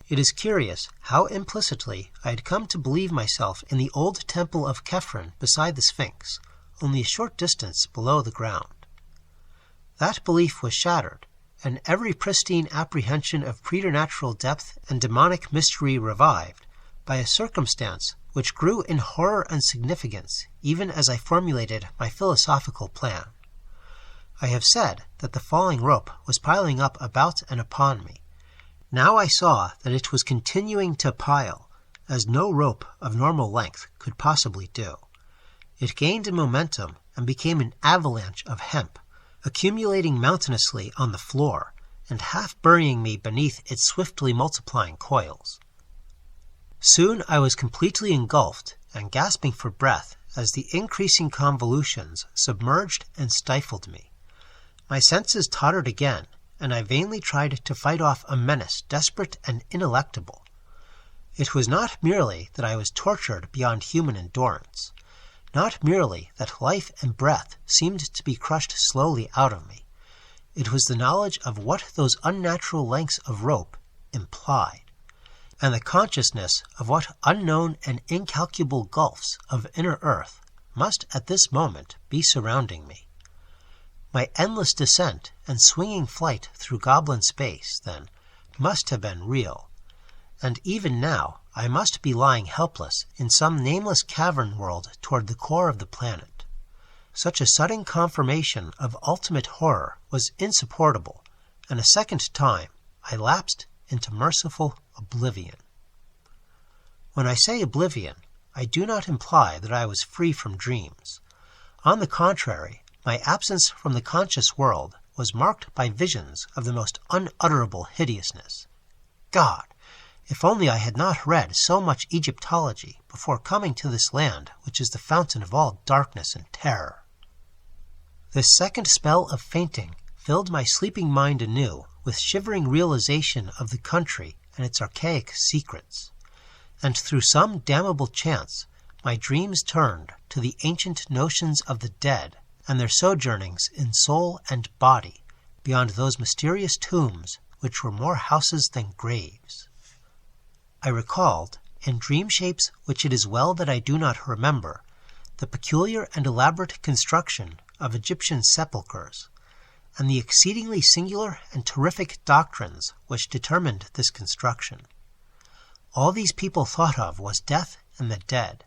A: It is curious how implicitly I had come to believe myself in the old temple of Khephr beside the Sphinx, only a short distance below the ground. That belief was shattered, and every pristine apprehension of preternatural depth and demonic mystery revived, by a circumstance which grew in horror and significance even as I formulated my philosophical plan. I have said that the falling rope was piling up about and upon me. Now I saw that it was continuing to pile, as no rope of normal length could possibly do. It gained in momentum and became an avalanche of hemp, accumulating mountainously on the floor and half burying me beneath its swiftly multiplying coils. Soon I was completely engulfed and gasping for breath as the increasing convolutions submerged and stifled me. My senses tottered again, and I vainly tried to fight off a menace desperate and ineluctable. It was not merely that I was tortured beyond human endurance, not merely that life and breath seemed to be crushed slowly out of me. It was the knowledge of what those unnatural lengths of rope implied, and the consciousness of what unknown and incalculable gulfs of inner earth must at this moment be surrounding me. My endless descent and swinging flight through goblin space, then, must have been real, and even now I must be lying helpless in some nameless cavern world toward the core of the planet. Such a sudden confirmation of ultimate horror was insupportable, and a second time I lapsed into merciful oblivion. When I say oblivion, I do not imply that I was free from dreams. On the contrary, my absence from the conscious world was marked by visions of the most unutterable hideousness. God! If only I had not read so much Egyptology before coming to this land which is the fountain of all darkness and terror. This second spell of fainting filled my sleeping mind anew with shivering realization of the country and its archaic secrets, and through some damnable chance my dreams turned to the ancient notions of the dead and their sojournings in soul and body beyond those mysterious tombs which were more houses than graves. I recalled, in dream shapes which it is well that I do not remember, the peculiar and elaborate construction of Egyptian sepulchres, and the exceedingly singular and terrific doctrines which determined this construction. All these people thought of was death and the dead.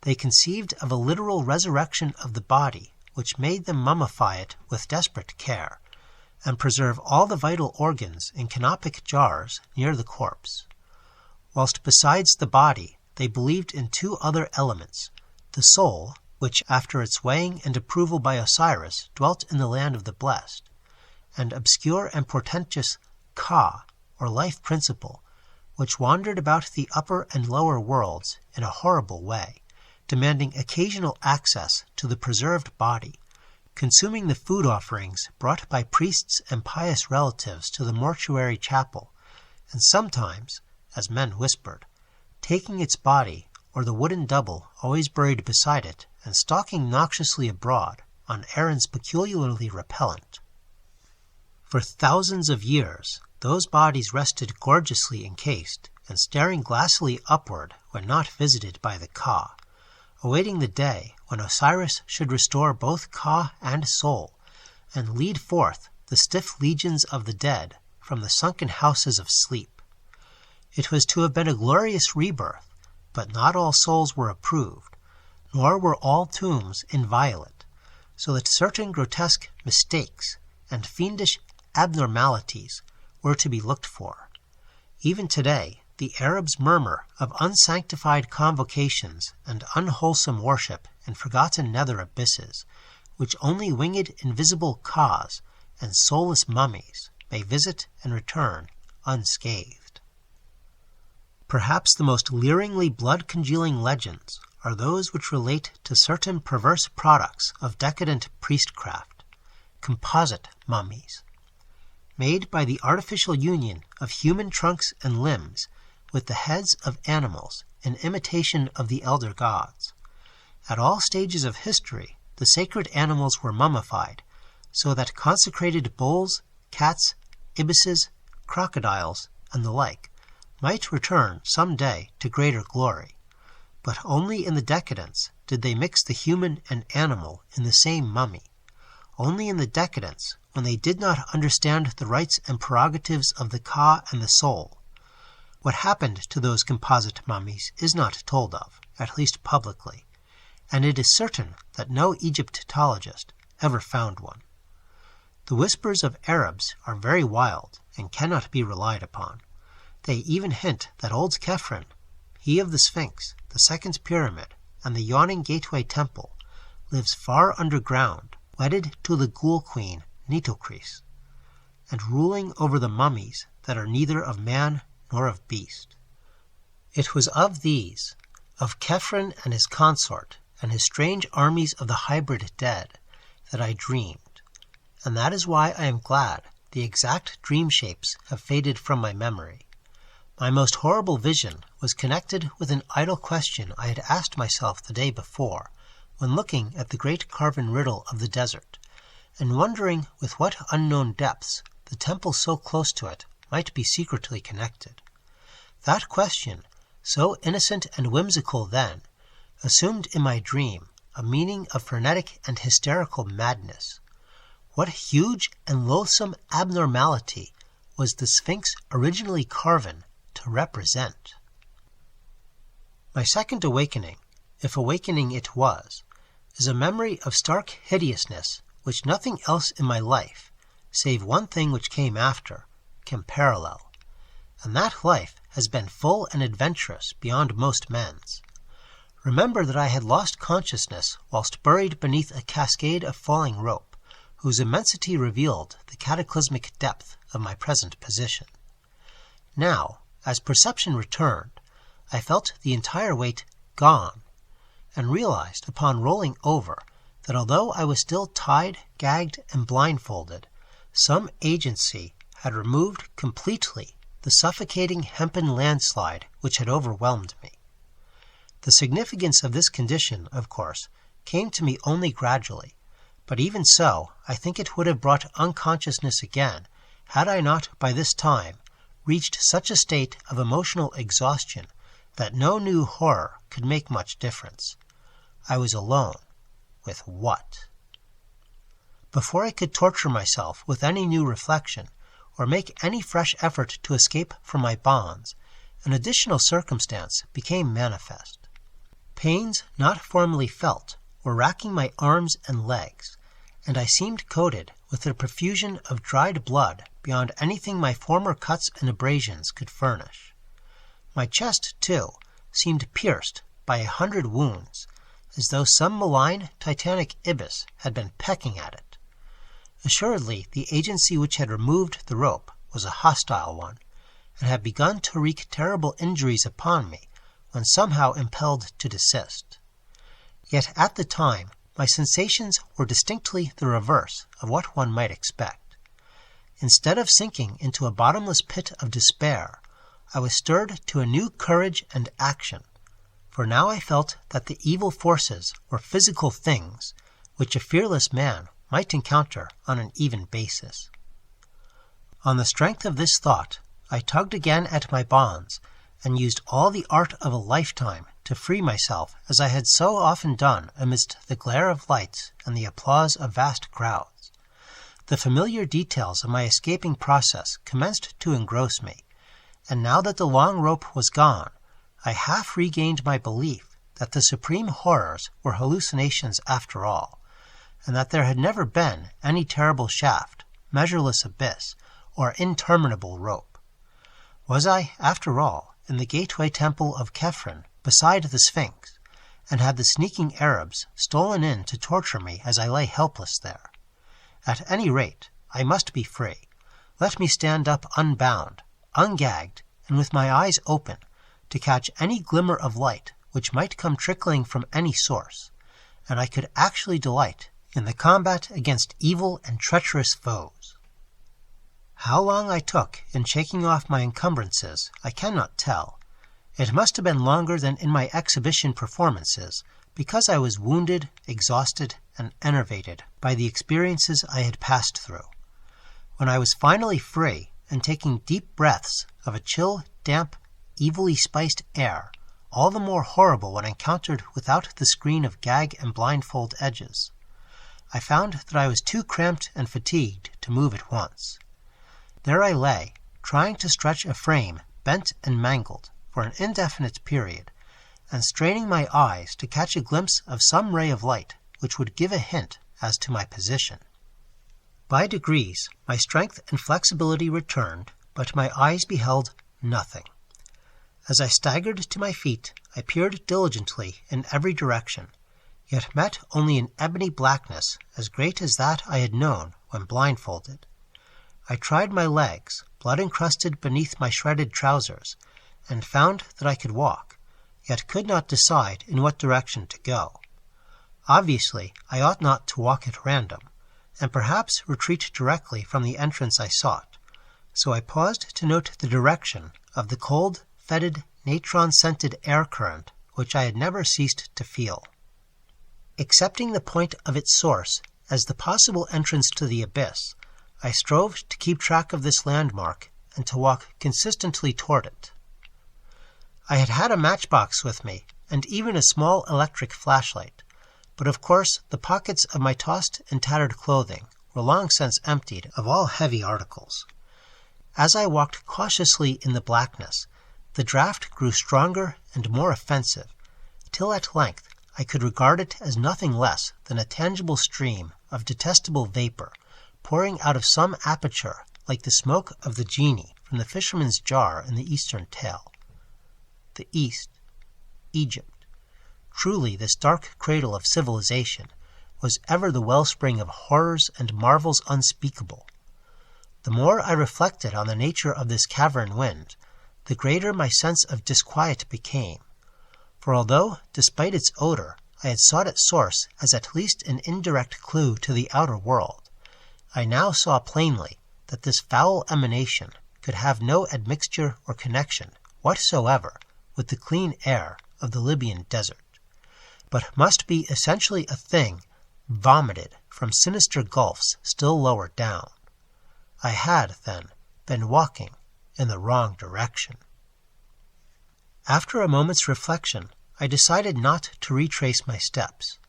A: They conceived of a literal resurrection of the body, which made them mummify it with desperate care, and preserve all the vital organs in canopic jars near the corpse. Whilst besides the body, they believed in two other elements, the soul, which after its weighing and approval by Osiris dwelt in the land of the blessed, and obscure and portentous Ka, or life principle, which wandered about the upper and lower worlds in a horrible way, demanding occasional access to the preserved body, consuming the food offerings brought by priests and pious relatives to the mortuary chapel, and sometimes, as men whispered, taking its body or the wooden double always buried beside it and stalking noxiously abroad on errands peculiarly repellent. For thousands of years, those bodies rested gorgeously encased and staring glassily upward when not visited by the Ka, awaiting the day when Osiris should restore both Ka and soul and lead forth the stiff legions of the dead from the sunken houses of sleep. It was to have been a glorious rebirth, but not all souls were approved, nor were all tombs inviolate, so that certain grotesque mistakes and fiendish abnormalities were to be looked for. Even today, the Arabs murmur of unsanctified convocations and unwholesome worship in forgotten nether abysses, which only winged invisible Kas and soulless mummies may visit and return unscathed. Perhaps the most leeringly blood-congealing legends are those which relate to certain perverse products of decadent priestcraft, composite mummies, made by the artificial union of human trunks and limbs with the heads of animals in imitation of the elder gods. At all stages of history, the sacred animals were mummified, so that consecrated bulls, cats, ibises, crocodiles, and the like might return some day to greater glory. But only in the decadence did they mix the human and animal in the same mummy. Only in the decadence, when they did not understand the rights and prerogatives of the Ka and the soul. What happened to those composite mummies is not told of, at least publicly, and it is certain that no Egyptologist ever found one. The whispers of Arabs are very wild and cannot be relied upon. They even hint that old Khephren, he of the Sphinx, the second pyramid, and the yawning gateway temple, lives far underground, wedded to the ghoul queen Nitocris, and ruling over the mummies that are neither of man nor of beast. It was of these, of Khephren and his consort, and his strange armies of the hybrid dead, that I dreamed, and that is why I am glad the exact dream shapes have faded from my memory. My most horrible vision was connected with an idle question I had asked myself the day before, when looking at the great carven riddle of the desert, and wondering with what unknown depths the temple so close to it might be secretly connected. That question, so innocent and whimsical then, assumed in my dream a meaning of frenetic and hysterical madness. What huge and loathsome abnormality was the Sphinx originally carven to represent? My second awakening, if awakening it was, is a memory of stark hideousness which nothing else in my life, save one thing which came after, can parallel. And that life has been full and adventurous beyond most men's. Remember that I had lost consciousness whilst buried beneath a cascade of falling rope, whose immensity revealed the cataclysmic depth of my present position. Now, as perception returned, I felt the entire weight gone, and realized upon rolling over that although I was still tied, gagged, and blindfolded, some agency had removed completely the suffocating hempen landslide which had overwhelmed me. The significance of this condition, of course, came to me only gradually, but even so, I think it would have brought unconsciousness again had I not by this time reached such a state of emotional exhaustion that no new horror could make much difference. I was alone. With what? Before I could torture myself with any new reflection, or make any fresh effort to escape from my bonds, an additional circumstance became manifest. Pains not formerly felt were racking my arms and legs, and I seemed coated with a profusion of dried blood beyond anything my former cuts and abrasions could furnish. My chest, too, seemed pierced by 100 wounds, as though some malign titanic ibis had been pecking at it. Assuredly, the agency which had removed the rope was a hostile one, and had begun to wreak terrible injuries upon me when somehow impelled to desist. Yet at the time, my sensations were distinctly the reverse of what one might expect. Instead of sinking into a bottomless pit of despair, I was stirred to a new courage and action, for now I felt that the evil forces were physical things which a fearless man might encounter on an even basis. On the strength of this thought, I tugged again at my bonds, and used all the art of a lifetime to free myself as I had so often done amidst the glare of lights and the applause of vast crowds. The familiar details of my escaping process commenced to engross me, and now that the long rope was gone, I half regained my belief that the supreme horrors were hallucinations after all, and that there had never been any terrible shaft, measureless abyss, or interminable rope. Was I, after all, in the gateway temple of Khephren, beside the Sphinx, and had the sneaking Arabs stolen in to torture me as I lay helpless there? At any rate, I must be free. Let me stand up unbound, ungagged, and with my eyes open, to catch any glimmer of light which might come trickling from any source, and I could actually delight in the combat against evil and treacherous foes. How long I took in shaking off my encumbrances I cannot tell. It must have been longer than in my exhibition performances, because I was wounded, exhausted, and enervated by the experiences I had passed through. When I was finally free, and taking deep breaths of a chill, damp, evilly spiced air, all the more horrible when encountered without the screen of gag and blindfold edges, I found that I was too cramped and fatigued to move at once. There I lay, trying to stretch a frame bent and mangled for an indefinite period, and straining my eyes to catch a glimpse of some ray of light which would give a hint as to my position. By degrees my strength and flexibility returned, but my eyes beheld nothing. As I staggered to my feet, I peered diligently in every direction, yet met only an ebony blackness as great as that I had known when blindfolded. I tried my legs, blood-encrusted beneath my shredded trousers, and found that I could walk, yet could not decide in what direction to go. Obviously, I ought not to walk at random, and perhaps retreat directly from the entrance I sought, so I paused to note the direction of the cold, fetid, natron-scented air current which I had never ceased to feel. Accepting the point of its source as the possible entrance to the abyss, I strove to keep track of this landmark and to walk consistently toward it. I had had a matchbox with me, and even a small electric flashlight, but of course the pockets of my tossed and tattered clothing were long since emptied of all heavy articles. As I walked cautiously in the blackness, the draught grew stronger and more offensive, till at length I could regard it as nothing less than a tangible stream of detestable vapor pouring out of some aperture like the smoke of the genie from the fisherman's jar in the Eastern tale. The East, Egypt, truly this dark cradle of civilization, was ever the wellspring of horrors and marvels unspeakable. The more I reflected on the nature of this cavern wind, the greater my sense of disquiet became. For although, despite its odor, I had sought its source as at least an indirect clue to the outer world, I now saw plainly that this foul emanation could have no admixture or connection whatsoever with the clean air of the Libyan desert, but must be essentially a thing vomited from sinister gulfs still lower down. I had, then, been walking in the wrong direction. After a moment's reflection, I decided not to retrace my steps.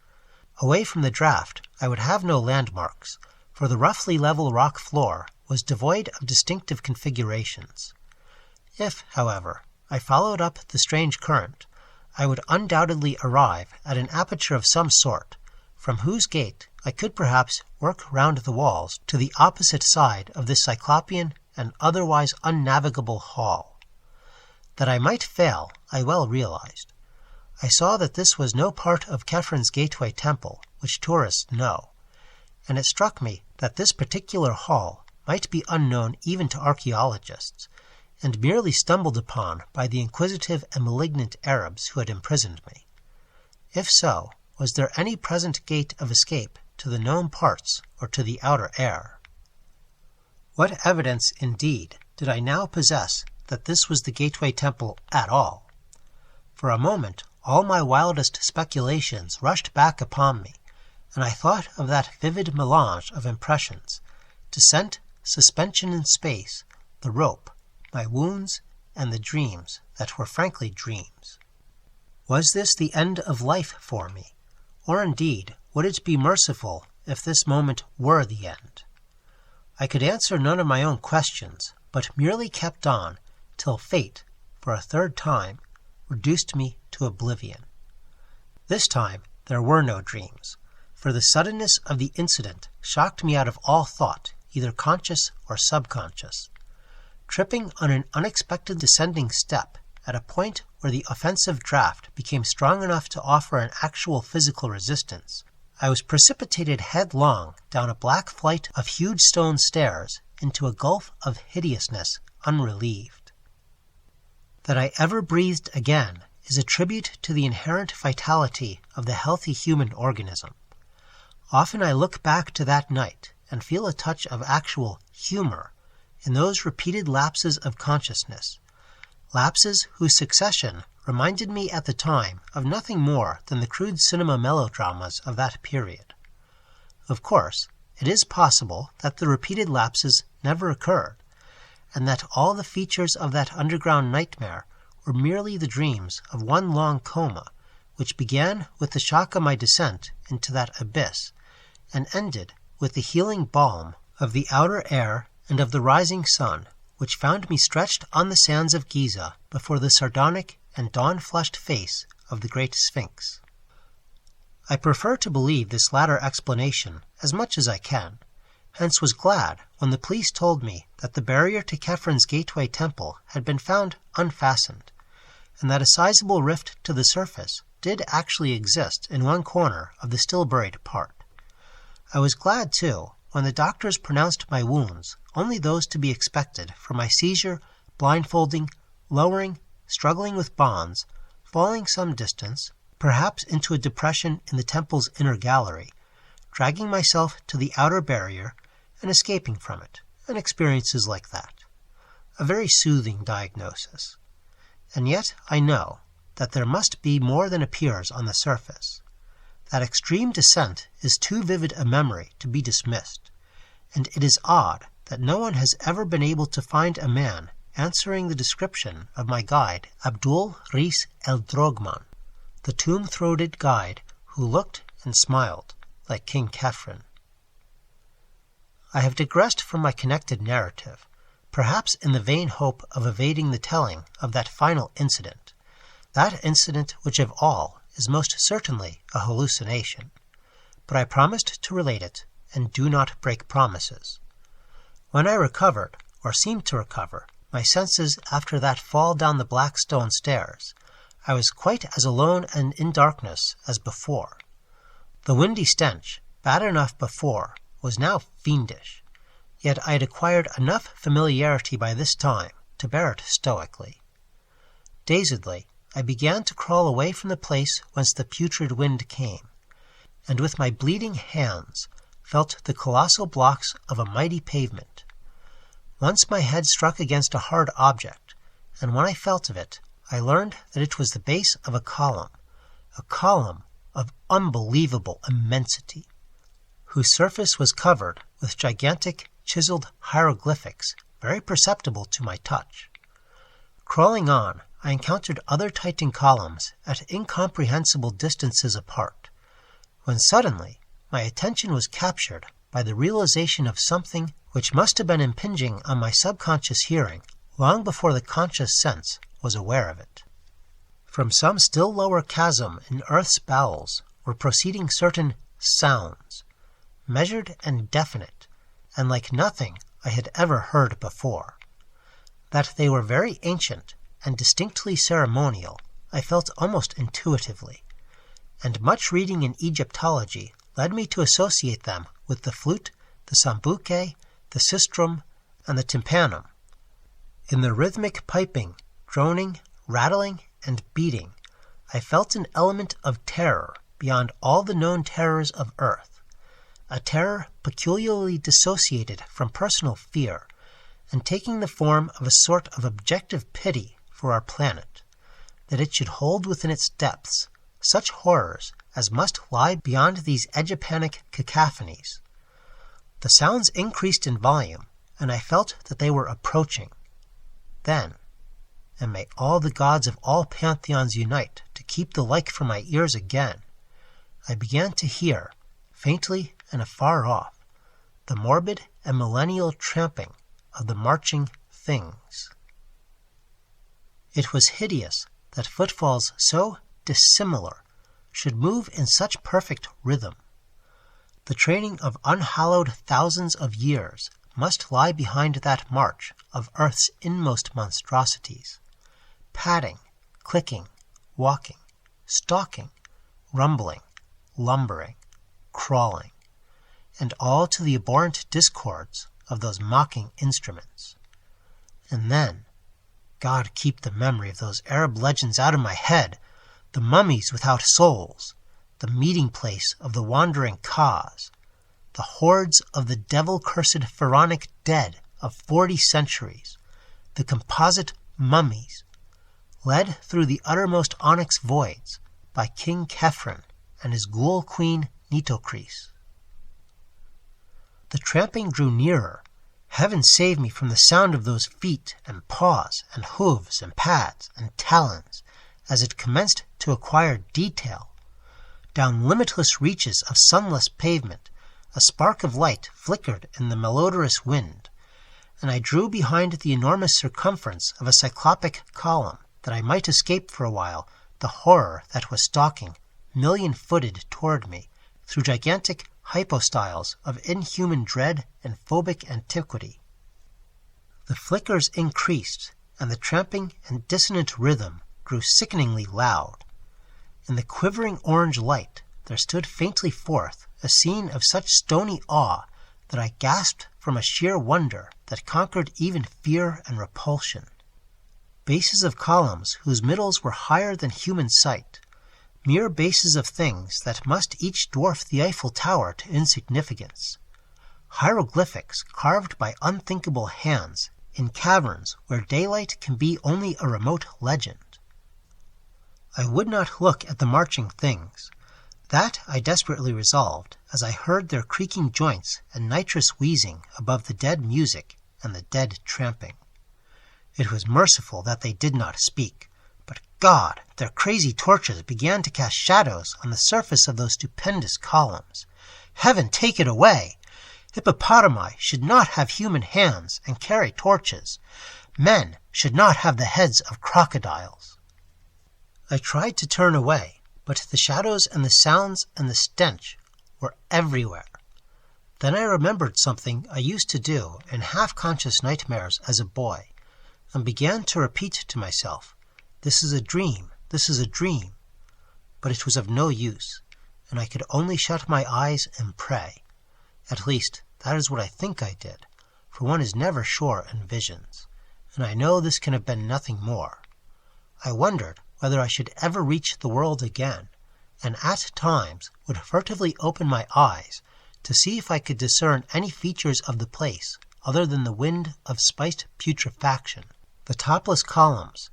A: Away from the draft, I would have no landmarks, for the roughly level rock floor was devoid of distinctive configurations. If, however, I followed up the strange current, I would undoubtedly arrive at an aperture of some sort, from whose gate I could perhaps work round the walls to the opposite side of this cyclopean and otherwise unnavigable hall. That I might fail, I well realized. I saw that this was no part of Khephr's gateway temple, which tourists know, and it struck me that this particular hall might be unknown even to archaeologists, and merely stumbled upon by the inquisitive and malignant Arabs who had imprisoned me. If so, was there any present gate of escape to the known parts or to the outer air? What evidence, indeed, did I now possess that this was the gateway temple at all? For a moment, all my wildest speculations rushed back upon me, and I thought of that vivid melange of impressions: descent, suspension in space, the rope, my wounds, and the dreams that were frankly dreams. Was this the end of life for me? Or indeed, would it be merciful if this moment were the end? I could answer none of my own questions, but merely kept on, till fate, for a third time, reduced me to oblivion. This time there were no dreams, for the suddenness of the incident shocked me out of all thought, either conscious or subconscious. Tripping on an unexpected descending step at a point where the offensive draft became strong enough to offer an actual physical resistance, I was precipitated headlong down a black flight of huge stone stairs into a gulf of hideousness unrelieved. That I ever breathed again is a tribute to the inherent vitality of the healthy human organism. Often I look back to that night and feel a touch of actual humor in those repeated lapses of consciousness, lapses whose succession reminded me at the time of nothing more than the crude cinema melodramas of that period. Of course, it is possible that the repeated lapses never occurred, and that all the features of that underground nightmare were merely the dreams of one long coma, which began with the shock of my descent into that abyss, and ended with the healing balm of the outer air and of the rising sun, which found me stretched on the sands of Giza before the sardonic and dawn-flushed face of the great Sphinx. I prefer to believe this latter explanation as much as I can, hence was glad when the police told me that the barrier to Khephr's gateway temple had been found unfastened, and that a sizable rift to the surface did actually exist in one corner of the still-buried part. I was glad, too, when the doctors pronounced my wounds only those to be expected from my seizure, blindfolding, lowering, struggling with bonds, falling some distance, perhaps into a depression in the temple's inner gallery, dragging myself to the outer barrier and escaping from it, and experiences like that. A very soothing diagnosis. And yet I know that there must be more than appears on the surface. That extreme descent is too vivid a memory to be dismissed, and it is odd that no one has ever been able to find a man answering the description of my guide Abdul Reis El Drogman, the tomb-throated guide who looked and smiled like King Khephren. I have digressed from my connected narrative, perhaps in the vain hope of evading the telling of that final incident, that incident which of all is most certainly a hallucination, but I promised to relate it and do not break promises. When I recovered, or seemed to recover, my senses after that fall down the black stone stairs, I was quite as alone and in darkness as before. The windy stench, bad enough before, was now fiendish, yet I had acquired enough familiarity by this time to bear it stoically. Dazedly, I began to crawl away from the place whence the putrid wind came, and with my bleeding hands felt the colossal blocks of a mighty pavement. Once my head struck against a hard object, and when I felt of it, I learned that it was the base of a column of unbelievable immensity, whose surface was covered with gigantic chiseled hieroglyphics very perceptible to my touch. Crawling on, I encountered other Titan columns at incomprehensible distances apart, when suddenly my attention was captured by the realization of something which must have been impinging on my subconscious hearing long before the conscious sense was aware of it. From some still lower chasm in earth's bowels were proceeding certain sounds, measured and definite, and like nothing I had ever heard before. That they were very ancient and distinctly ceremonial I felt almost intuitively, and much reading in Egyptology led me to associate them with the flute, the sambuke, the sistrum, and the tympanum. In the rhythmic piping, droning, rattling, and beating, I felt an element of terror beyond all the known terrors of earth, a terror peculiarly dissociated from personal fear, and taking the form of a sort of objective pity for our planet, that it should hold within its depths such horrors as must lie beyond these Egypanic cacophonies. The sounds increased in volume, and I felt that they were approaching. Then, and may all the gods of all pantheons unite to keep the like from my ears again, I began to hear, faintly and afar off, the morbid and millennial tramping of the marching things. It was hideous that footfalls so dissimilar should move in such perfect rhythm. The training of unhallowed thousands of years must lie behind that march of earth's inmost monstrosities, padding, clicking, walking, stalking, rumbling, lumbering, crawling, and all to the abhorrent discords of those mocking instruments. And then, God keep the memory of those Arab legends out of my head, the mummies without souls, the meeting place of the wandering Kas, the hordes of the devil-cursed pharaonic dead of 40 centuries, the composite mummies, led through the uttermost onyx voids by King Khephren and his ghoul queen Nitocris. The tramping drew nearer. Heaven save me from the sound of those feet and paws and hooves and pads and talons as it commenced to acquire detail. Down limitless reaches of sunless pavement, a spark of light flickered in the malodorous wind, and I drew behind the enormous circumference of a cyclopic column that I might escape for a while the horror that was stalking, million-footed toward me, through gigantic hypostyles of inhuman dread and phobic antiquity. The flickers increased, and the tramping and dissonant rhythm grew sickeningly loud. In the quivering orange light there stood faintly forth a scene of such stony awe that I gasped from a sheer wonder that conquered even fear and repulsion. Bases of columns whose middles were higher than human sight, mere bases of things that must each dwarf the Eiffel Tower to insignificance, hieroglyphics carved by unthinkable hands in caverns where daylight can be only a remote legend. I would not look at the marching things. That I desperately resolved as I heard their creaking joints and nitrous wheezing above the dead music and the dead tramping. It was merciful that they did not speak, but God, their crazy torches began to cast shadows on the surface of those stupendous columns. Heaven take it away! Hippopotami should not have human hands and carry torches. Men should not have the heads of crocodiles. I tried to turn away, but the shadows and the sounds and the stench were everywhere. Then I remembered something I used to do in half-conscious nightmares as a boy, and began to repeat to myself, "This is a dream, this is a dream." But it was of no use, and I could only shut my eyes and pray. At least, that is what I think I did, for one is never sure in visions, and I know this can have been nothing more. I wondered whether I should ever reach the world again, and at times would furtively open my eyes to see if I could discern any features of the place other than the wind of spiced putrefaction, the topless columns,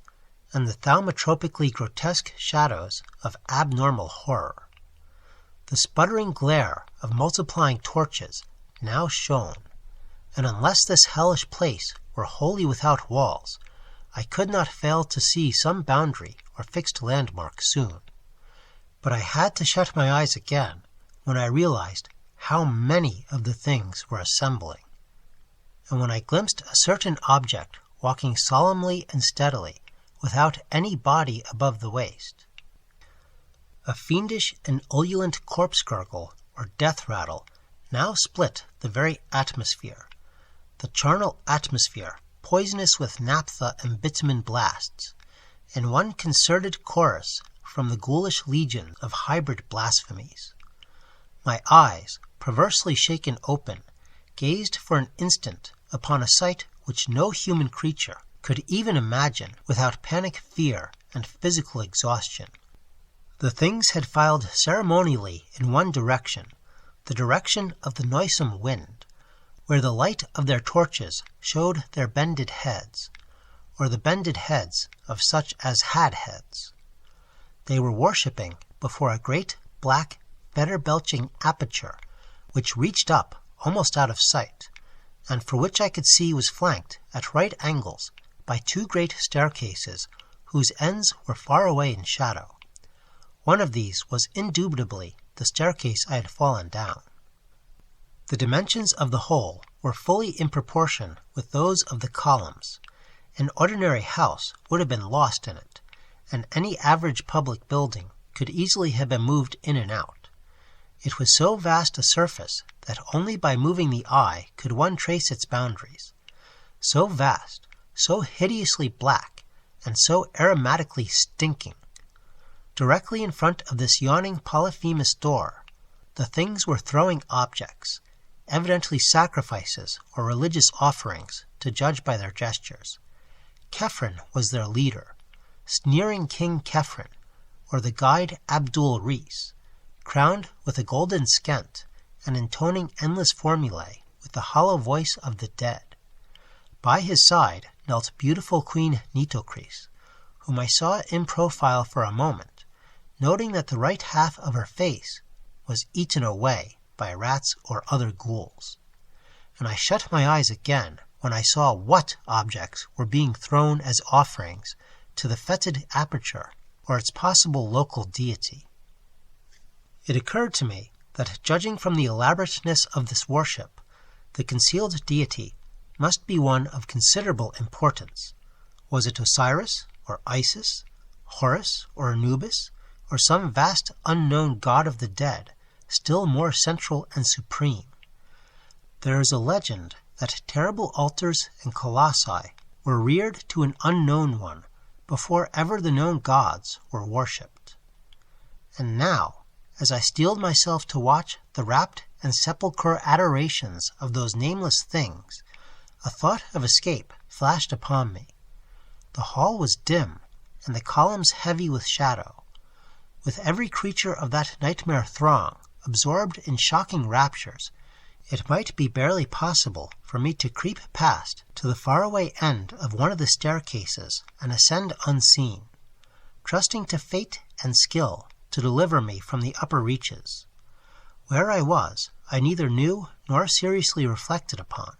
A: and the thaumatropically grotesque shadows of abnormal horror. The sputtering glare of multiplying torches now shone, and unless this hellish place were wholly without walls, I could not fail to see some boundary or fixed landmark soon. But I had to shut my eyes again when I realized how many of the things were assembling, and when I glimpsed a certain object walking solemnly and steadily without any body above the waist. A fiendish and ululent corpse gurgle or death rattle now split the very atmosphere, the charnel atmosphere poisonous with naphtha and bitumen blasts, in one concerted chorus from the ghoulish legion of hybrid blasphemies. My eyes, perversely shaken open, gazed for an instant upon a sight which no human creature could even imagine without panic fear and physical exhaustion. The things had filed ceremonially in one direction, the direction of the noisome wind, where the light of their torches showed their bended heads, or the bended heads of such as had heads. They were worshipping before a great black feather-belching aperture which reached up almost out of sight, and for which I could see was flanked at right angles by two great staircases whose ends were far away in shadow. One of these was indubitably the staircase I had fallen down. The dimensions of the whole were fully in proportion with those of the columns. An ordinary house would have been lost in it, and any average public building could easily have been moved in and out. It was so vast a surface that only by moving the eye could one trace its boundaries. So vast, so hideously black, and so aromatically stinking. Directly in front of this yawning Polyphemus door, the things were throwing objects, evidently sacrifices or religious offerings, to judge by their gestures. Khephren was their leader, sneering King Khephren, or the guide Abdul Rees, crowned with a golden skent and intoning endless formulae with the hollow voice of the dead. By his side knelt beautiful Queen Nitocris, whom I saw in profile for a moment, noting that the right half of her face was eaten away by rats or other ghouls. And I shut my eyes again when I saw what objects were being thrown as offerings to the fetid aperture or its possible local deity. It occurred to me that, judging from the elaborateness of this worship, the concealed deity must be one of considerable importance. Was it Osiris, or Isis, Horus, or Anubis, or some vast unknown god of the dead, still more central and supreme? There is a legend that terrible altars and colossi were reared to an unknown one before ever the known gods were worshipped. And now, as I steeled myself to watch the rapt and sepulchral adorations of those nameless things, a thought of escape flashed upon me. The hall was dim, and the columns heavy with shadow. with every creature of that nightmare throng absorbed in shocking raptures, it might be barely possible for me to creep past to the faraway end of one of the staircases and ascend unseen, trusting to fate and skill to deliver me from the upper reaches. Where I was, I neither knew nor seriously reflected upon,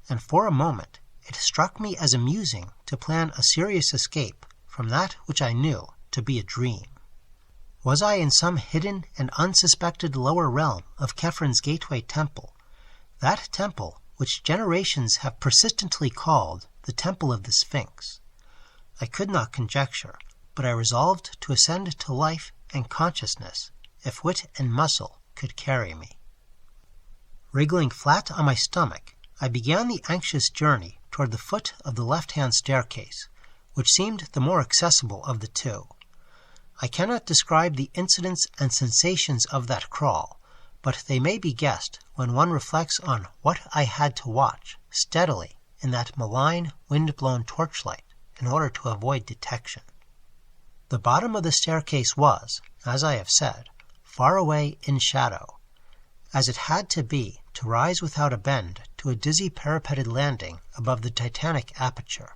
A: and for a moment it struck me as amusing to plan a serious escape from that which I knew to be a dream. Was I in some hidden and unsuspected lower realm of Khephren Gateway Temple, that temple which generations have persistently called the Temple of the Sphinx? I could not conjecture, but I resolved to ascend to life and consciousness if wit and muscle could carry me. Wriggling flat on my stomach, I began the anxious journey toward the foot of the left-hand staircase, which seemed the more accessible of the two. I cannot describe the incidents and sensations of that crawl, but they may be guessed when one reflects on what I had to watch steadily in that malign, wind-blown torchlight in order to avoid detection. The bottom of the staircase was, as I have said, far away in shadow, as it had to be to rise without a bend to a dizzy parapeted landing above the titanic aperture.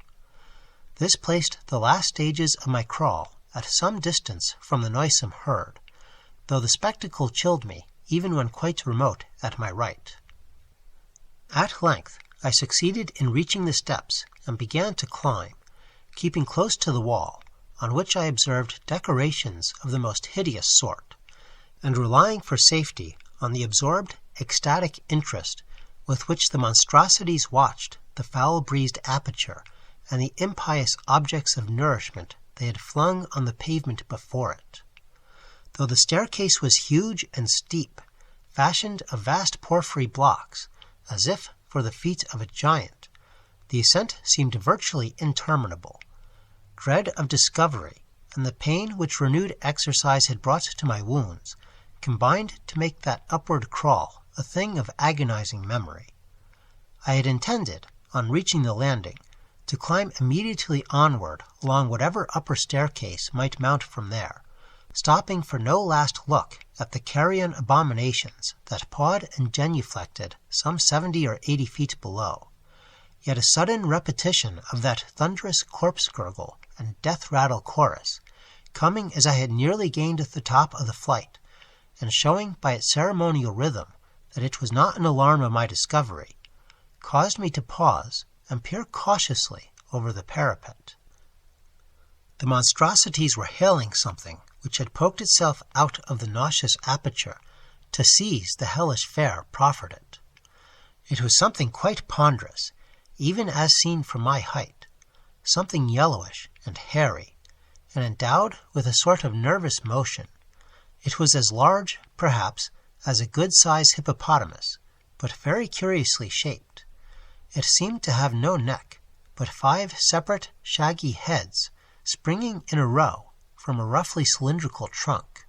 A: This placed the last stages of my crawl at some distance from the noisome herd, though the spectacle chilled me even when quite remote at my right. At length I succeeded in reaching the steps and began to climb, keeping close to the wall, on which I observed decorations of the most hideous sort, and relying for safety on the absorbed, ecstatic interest with which the monstrosities watched the foul-breezed aperture and the impious objects of nourishment they had flung on the pavement before it. Though the staircase was huge and steep, fashioned of vast porphyry blocks, as if for the feet of a giant, the ascent seemed virtually interminable. Dread of discovery, and the pain which renewed exercise had brought to my wounds, combined to make that upward crawl a thing of agonizing memory. I had intended, on reaching the landing, to climb immediately onward along whatever upper staircase might mount from there, stopping for no last look at the carrion abominations that pawed and genuflected some 70 or 80 feet below. Yet a sudden repetition of that thunderous corpse-gurgle and death-rattle chorus, coming as I had nearly gained the top of the flight, and showing by its ceremonial rhythm that it was not an alarm of my discovery, caused me to pause and peer cautiously over the parapet. The monstrosities were hailing something which had poked itself out of the nauseous aperture to seize the hellish fare proffered it. It was something quite ponderous, even as seen from my height, something yellowish and hairy, and endowed with a sort of nervous motion. It was as large, perhaps, as a good-sized hippopotamus, but very curiously shaped. It seemed to have no neck, but 5 separate, shaggy heads springing in a row from a roughly cylindrical trunk.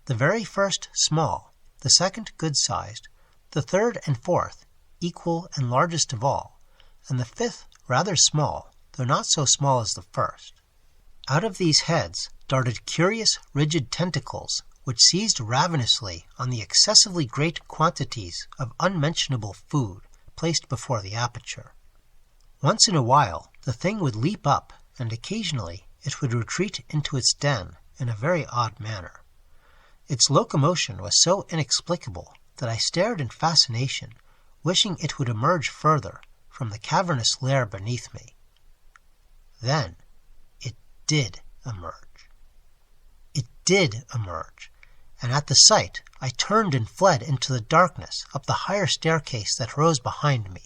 A: The very first small, the second good-sized, the third and fourth equal and largest of all, and the fifth rather small, though not so small as the first. Out of these heads darted curious, rigid tentacles which seized ravenously on the excessively great quantities of unmentionable food placed before the aperture. Once in a while the thing would leap up, and occasionally it would retreat into its den in a very odd manner. Its locomotion was so inexplicable that I stared in fascination, wishing it would emerge further from the cavernous lair beneath me. Then it did emerge. It did emerge, and at the sight I turned and fled into the darkness up the higher staircase that rose behind me,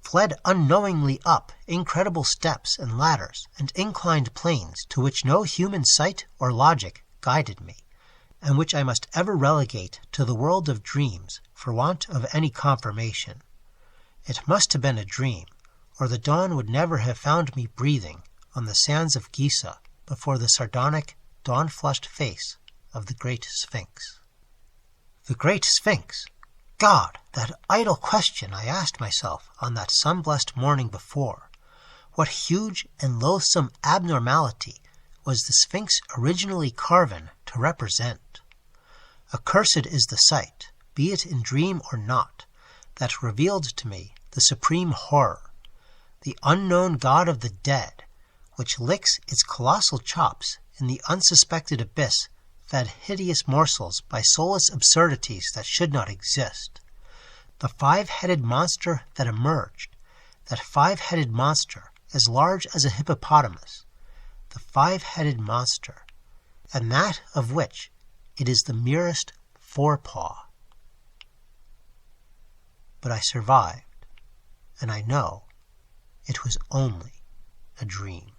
A: fled unknowingly up incredible steps and ladders and inclined planes to which no human sight or logic guided me, and which I must ever relegate to the world of dreams for want of any confirmation. It must have been a dream, or the dawn would never have found me breathing on the sands of Giza before the sardonic, dawn-flushed face of the great Sphinx. The great Sphinx! God, that idle question I asked myself on that sun-blessed morning before. What huge and loathsome abnormality was the Sphinx originally carven to to represent. Accursed is the sight, be it in dream or not, that revealed to me the supreme horror, the unknown god of the dead, which licks its colossal chops in the unsuspected abyss, fed hideous morsels by soulless absurdities that should not exist. The five-headed monster that emerged, that five-headed monster as large as a hippopotamus, the five-headed monster, and that of which it is the merest forepaw. But I survived, and I know it was only a dream.